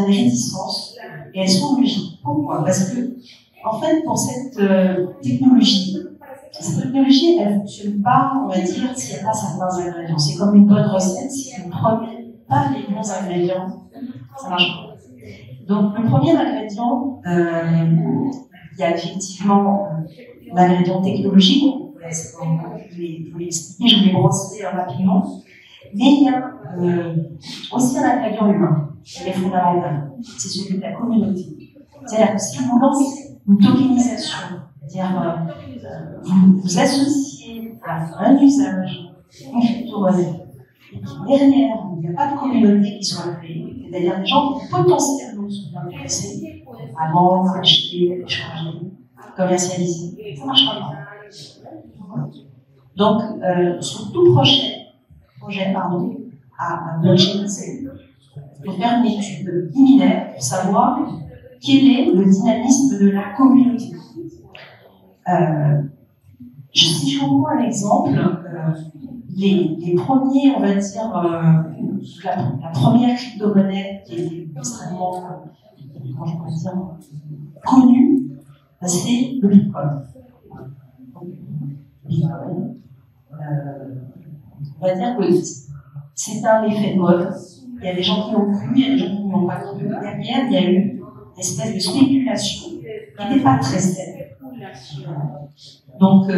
réticences, et elles sont logiques. Pourquoi? Parce que, en fait, pour cette technologie, elle ne fonctionne pas, on va dire, s'il n'y a pas certains ingrédients. C'est comme une bonne recette, si vous ne prenez pas les bons ingrédients, ça ne marche pas. Donc, le premier ingrédient, il y a effectivement l'ingrédient technologique. Je vais l'expliquer, je vais brosser rapidement. Mais il y a aussi un ingrédient humain, qui est fondamental. C'est celui de la communauté. C'est-à-dire que si vous lancez une tokenisation, c'est-à-dire vous associez à un usage une crypto-monnaie, et que derrière, il n'y a pas de communauté qui soit créée, c'est-à-dire des gens qui potentiellement sont intéressés à vendre, acheter, échanger, commercialiser, ça ne marchera pas. Donc, sur tout projet à blockchain, il faut faire une étude liminaire pour savoir quel est le dynamisme de la communauté. Si je vous prends un exemple, les premiers, on va dire, la première crypto-monnaie qui est extrêmement, comment je pourrais dire, connue, c'est le Bitcoin. Bitcoin. On va dire que c'est un effet de mode. Il y a des gens qui ont cru, il y a des gens qui n'ont pas cru. Derrière, il y a eu une espèce de spéculation qui n'était pas très saine. Donc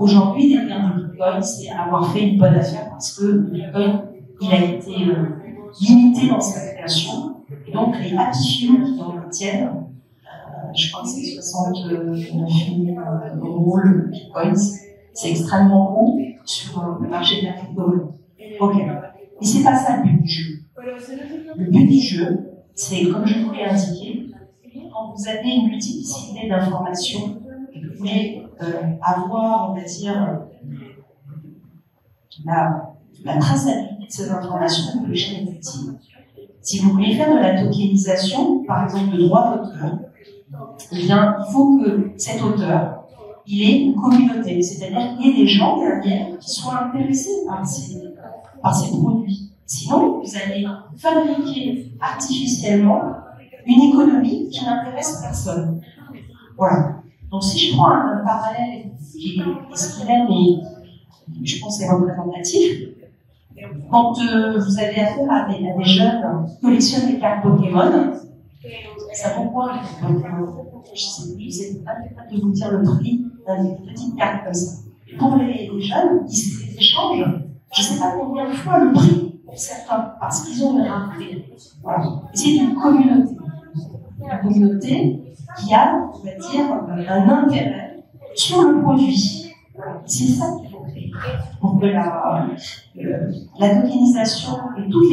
aujourd'hui, derrière le Bitcoin, c'est avoir fait une bonne affaire parce que le Bitcoin, il a été limité dans sa création. Et donc les happy few qui en obtiennent, je crois que c'est 69 000 euros le Bitcoin. C'est extrêmement haut sur le marché de la crypto-monnaie. Ok. Mais c'est pas ça le but du jeu. Le but du jeu, c'est, comme je vous l'ai indiqué, quand vous avez une multiplicité d'informations et que vous voulez avoir, on va dire, la traçabilité de ces informations, le blockchain est utile. Si vous voulez faire de la tokenisation, par exemple de droit d'auteur, eh bien, il faut que cet auteur il est une communauté, c'est-à-dire qu'il y ait des gens derrière qui soient intéressés par ces produits. Sinon, vous allez fabriquer artificiellement une économie qui n'intéresse personne. Voilà. Donc si je prends un parallèle qui est ce qu'il est, mais je pense que c'est représentatif, quand vous avez affaire à des jeunes qui collectionnent des cartes Pokémon, Ça pourquoi je sais plus, c'est pas capable de vous dire le prix d'une petite carte comme ça. Et pour les jeunes, ils échangent, je ne sais pas combien de fois le prix pour certains, parce qu'ils ont une rareté. Voilà. Et c'est une communauté. Une communauté qui a, on va dire, un intérêt sur le produit. C'est ça qu'il faut créer. Pour que la tokenisation et toute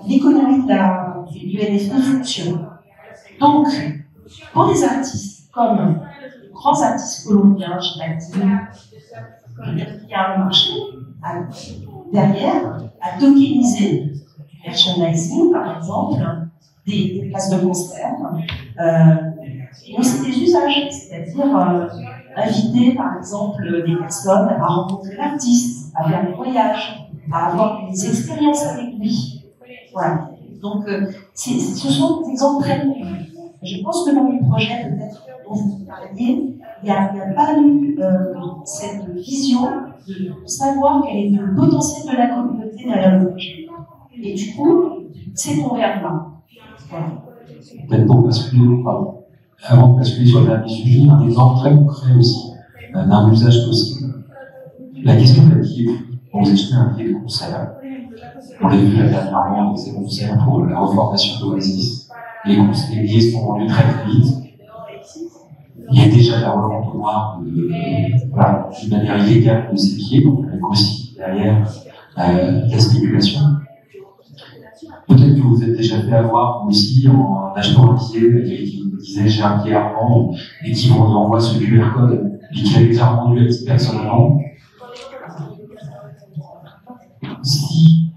l'économie du NFT fonctionne. Donc, pour des artistes comme les grands artistes colombiens, je l'ai dit, il y a un marché derrière à tokeniser, merchandising par exemple, des places de concert, et aussi des usages, c'est-à-dire inviter par exemple des personnes à rencontrer l'artiste, à faire des voyages, à avoir des expériences avec lui. Voilà. Donc, ce sont des exemples très concrets. Je pense que dans les projets peut-être dont vous parliez, il n'y a pas eu cette vision de savoir quel est le potentiel de la communauté derrière le projet. Et du coup, c'est tombé à plat. Voilà. Peut-être pour basculer, avant de basculer sur le dernier sujet, un exemple très concret aussi d'un usage possible. La question de la billetterie. Vous achetez un billet de concert. On l'a vu dernièrement avec ces concerts pour la reformation d'Oasis. Les billets sont vendus très vite. Il y a déjà la revente noire d'une manière illégale de ces billets, donc avec aussi derrière la spéculation. Peut-être que vous êtes déjà fait avoir aussi en achetant un billet qui vous disait j'ai un billet à vendre et qui vous envoie ce QR code et qui a déjà rendu à 10 personnes avant. Si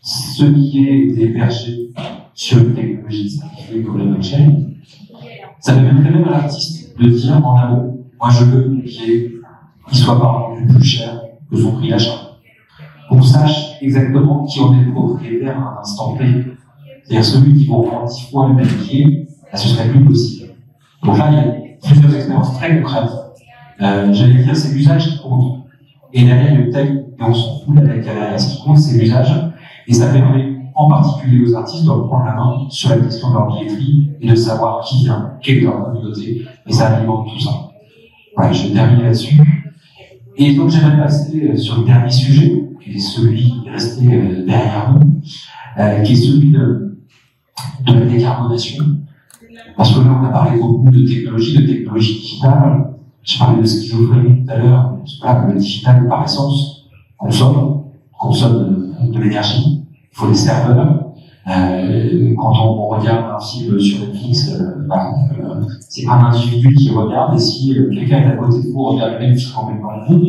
ce billet est hébergé sur une technologie certifiée comme la blockchain, ça permettrait même à l'artiste de dire en amont, moi je veux que mon billet ne soit pas rendu plus cher que son prix d'achat. Qu'on sache exactement qui en est le propriétaire à un instant T. C'est-à-dire celui qui vous revend 10 fois le même billet, ce serait plus possible. Donc là, il y a plusieurs expériences très concrètes. J'allais dire, c'est l'usage qui compte. Et derrière, il y a le tech, et on s'en fout avec ce qui compte, c'est l'usage. Et ça permet en particulier aux artistes de reprendre la main sur la question de leur billetterie et de savoir qui vient, quelle est leur communauté, et ça alimente tout ça. Voilà, je vais terminer là-dessus. Et donc, j'aimerais passer sur le dernier sujet, qui est celui qui est resté derrière nous, qui est celui de la décarbonation. Parce que là, on a parlé beaucoup de technologie digitale. Je parlais de schizophrénie tout à l'heure. Le digital, par essence, consomme de l'énergie. Il faut des serveurs. Quand on regarde un film sur Netflix, c'est un individu qui regarde, et si quelqu'un est à côté de vous, regarde le même film en même temps que vous,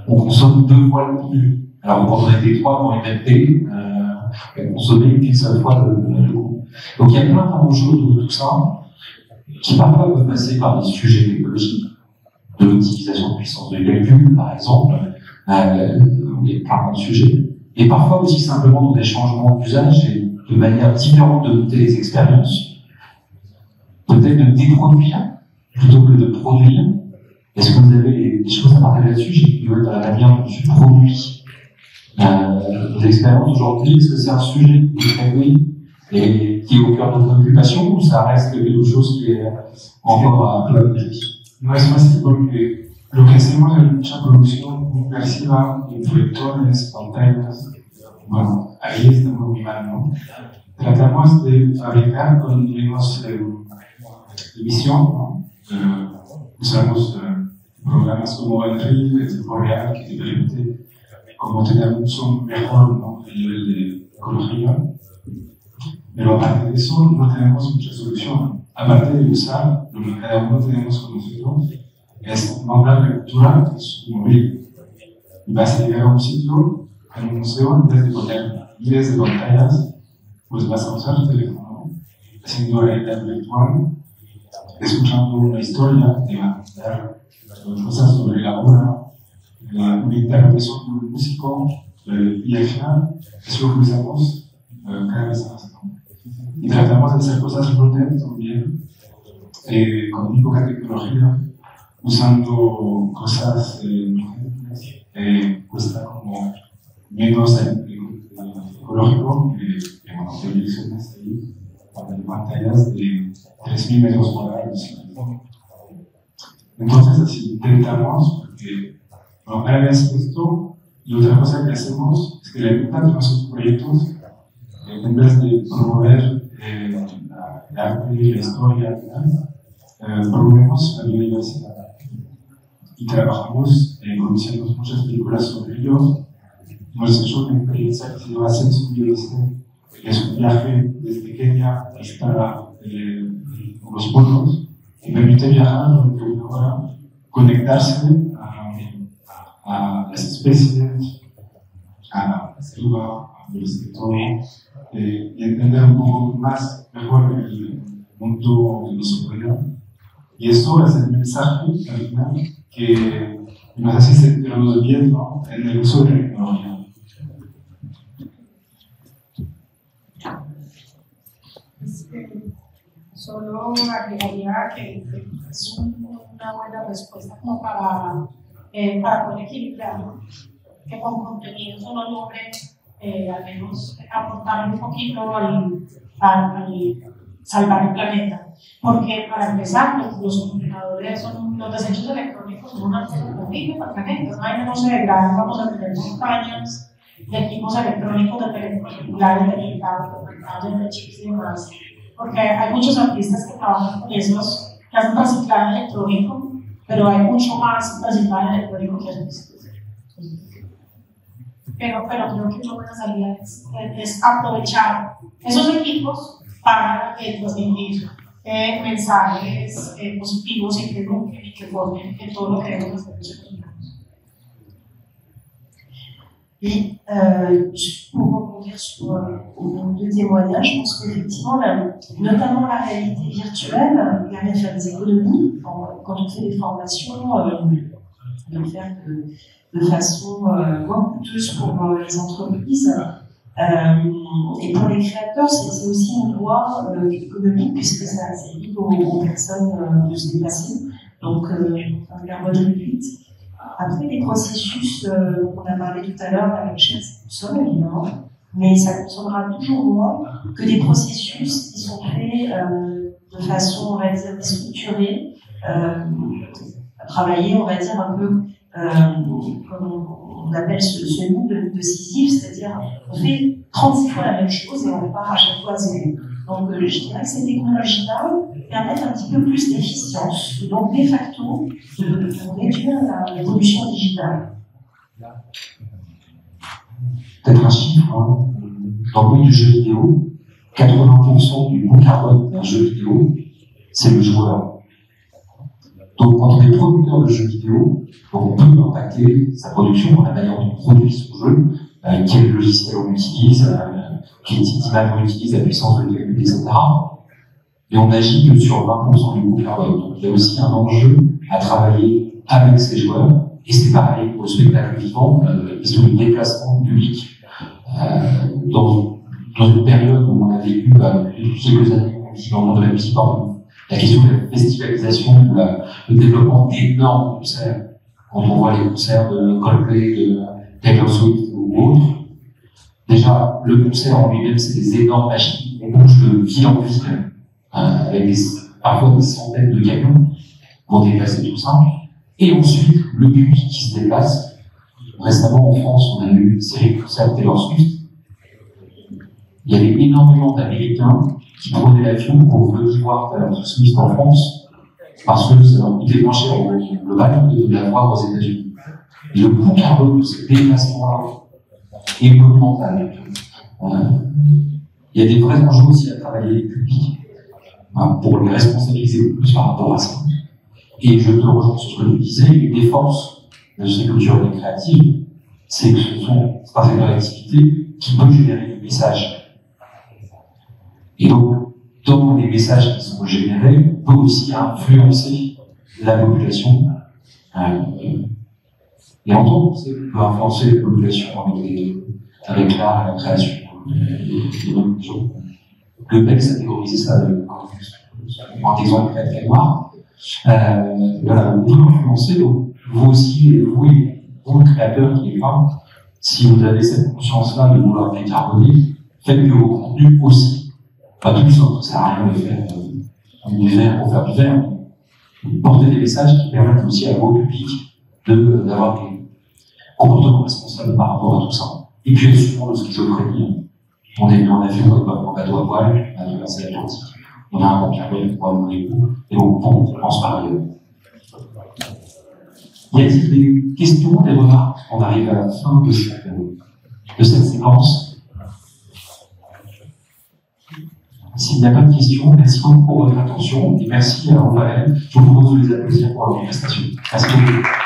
on consomme 2 fois le contenu. Alors quand on était 3 pour une même télé, on consommait une seule fois le coût. Donc il y a plein d'enjeux de tout ça, qui parfois peuvent passer par des sujets technologiques, de l'optimisation de puissance de calcul, par exemple, il y a plein de sujets. Et parfois aussi simplement dans des changements d'usage et de manière différente de monter les expériences. Peut-être de déproduire plutôt que de produire. Est-ce que vous avez des choses à parler là-dessus? J'ai pu dans la manière dont tu produis des expériences aujourd'hui. Est-ce que c'est un sujet qui est très et qui est au cœur de notre occupation, ou ça reste quelque chose qui est encore à collaborer? No es fácil porque lo que hacemos en mucha producción inmersiva, en proyectores, pantallas, bueno, ahí estamos mimando. Tratamos de fabricar con, digamos, visión, ¿no? Usamos programas como Unreal, en tiempo real, que te permite como tener un son mejor, ¿no? A nivel de ecología. Pero aparte de eso, no tenemos mucha solución. Aparte de usar lo que cada uno tenemos con nosotros, es mandar la captura de su móvil. Y vas a llegar a un sitio, en un museo, en vez de poner miles de pantallas, pues vas a usar tu teléfono, haciendo realidad virtual, escuchando una historia, te va a dar cosas sobre la obra, una interpretación de un músico, y al final, es lo que usamos cada vez más. Y tratamos de hacer cosas frontend también, con muy poca tecnología, usando cosas cuesta como menos ecológico, que bueno, te mencionas ahí, pantallas de 3.000 metros cuadrados. Entonces, así intentamos, porque bueno, una vez esto, y otra cosa que hacemos es que la mitad de nuestros proyectos, en vez de promover el arte y la historia, promovemos la biodiversidad. Y trabajamos produciendo muchas películas sobre ellos. Hemos hecho una experiencia que se llama Ascenso Biodiversidad. Es un viaje desde Kenia hasta los polos que permite viajar durante una hora, conectarse a las especies, a la selva, al entorno, y entender un poco más mejor el mundo de los humanos. Y esto es el mensaje al final que nos hace sentirnos bien, ¿no?, en el uso de la tecnología. Solo agregaría que es una buena respuesta como para poder equilibrar, ¿no? Que con contenidos uno logre al menos aportar un poquito al salvar el planeta. Porque para empezar, los computadores son, los desechos electrónicos son una cosa horrible para el planeta. No se degradan, vamos a tener montañas de equipos electrónicos, de teléfonos celulares, de teclados, de chips y demás. Porque hay muchos artistas que trabajan con esos, que hacen reciclaje electrónico, pero hay mucho más reciclaje electrónico que eso. Pero creo que una buena salida es aprovechar esos equipos para transmitir mensajes positivos y que eduquen y que formen en todo lo que debemos hacer los seres humanos. Et pour rebondir sur deux témoignages, je pense qu'effectivement, notamment la réalité virtuelle permet de faire des économies. Quand on fait des formations, de le faire de façon moins coûteuse pour les entreprises. Et pour les créateurs, c'est aussi une loi économique, puisque ça évite aux personnes de se déplacer. Donc, un carbone réduite. Après, les processus, on a parlé tout à l'heure, la richesse consomme évidemment, mais ça consommera toujours moins que des processus qui sont faits de façon, on va dire, structurée, travailler, on va dire, un peu comme on appelle ce mythe de Sisyphe, c'est-à-dire on fait 36 fois la même chose et on repart à chaque fois à zéro. Donc, je dirais que ces technologies-là permettent un petit peu plus d'efficience et donc, de facto, de réduire l'évolution digitale. Peut-être un chiffre, hein. Dans le monde du jeu vidéo, 80% du coût carbone d'un jeu vidéo, c'est le joueur. Donc, quand on est producteur de jeux vidéo, on peut impacter sa production, la manière dont on produit son jeu, quel logiciel on utilise, quel type d'image on utilise, la puissance de calcul, etc. Et on agit que sur 20% du coût carbone. Donc, il y a aussi un enjeu à travailler avec ces joueurs. Et c'est pareil pour le spectacle vivant, sur le déplacement public. Dans une période où on a vécu depuis quelques années, dans le monde de la musique, la question de la festivalisation, le développement d'énormes concerts, quand on voit les concerts de Coldplay, de Taylor Swift ou autres, déjà, le concert en lui-même, c'est des énormes machines, on bouge de ville en ville, avec parfois des centaines de camions pour déplacer tout ça. Et ensuite, le public qui se déplace. Récemment, en France, on a eu une série de concerts de Taylor Swift. Il y avait énormément d'Américains qui prenaient l'avion pour venir voir Taylor Swift en France, parce que ça leur coûtait moins cher global de la voir aux États-Unis. Et le coût carbone de ces déplacements-là est monumental. Il y a des vrais enjeux aussi à travailler avec le public, pour les responsabiliser plus par rapport à ça. Et je te rejoins sur ce que tu disais, une des forces de ces cultures créatives, c'est que ce sont un secteur d'activité qui peut générer des messages. Et donc, dans les messages qui sont générés, on peut aussi influencer la population. Et en tant qu'on peut influencer la population avec l'art et la création. Le PEC catégorisait ça en exemple très noir. Voilà, vous pouvez influencer, donc vous aussi, vous le créateur qui est là, si vous avez cette conscience-là de vouloir décarboner, faites que vos contenus aussi pas tous, hein, ça sert à rien de faire du verre pour faire du verre, mais porter des messages qui permettent aussi à vos publics d'avoir des comportements responsables par rapport à tout ça. Et puis, souvent, le schizophrénie, on a vu un bateau à voile, on a traversé l'Atlantique, on a un camping pour avoir les coups, et on commence par ailleurs. Y a-t-il des questions, des remarques? On arrive à la fin de cette séquence. S'il n'y a pas de questions, merci beaucoup pour votre attention et merci à Raphaël. Je vous propose de les applaudir pour leur prestation. Merci beaucoup.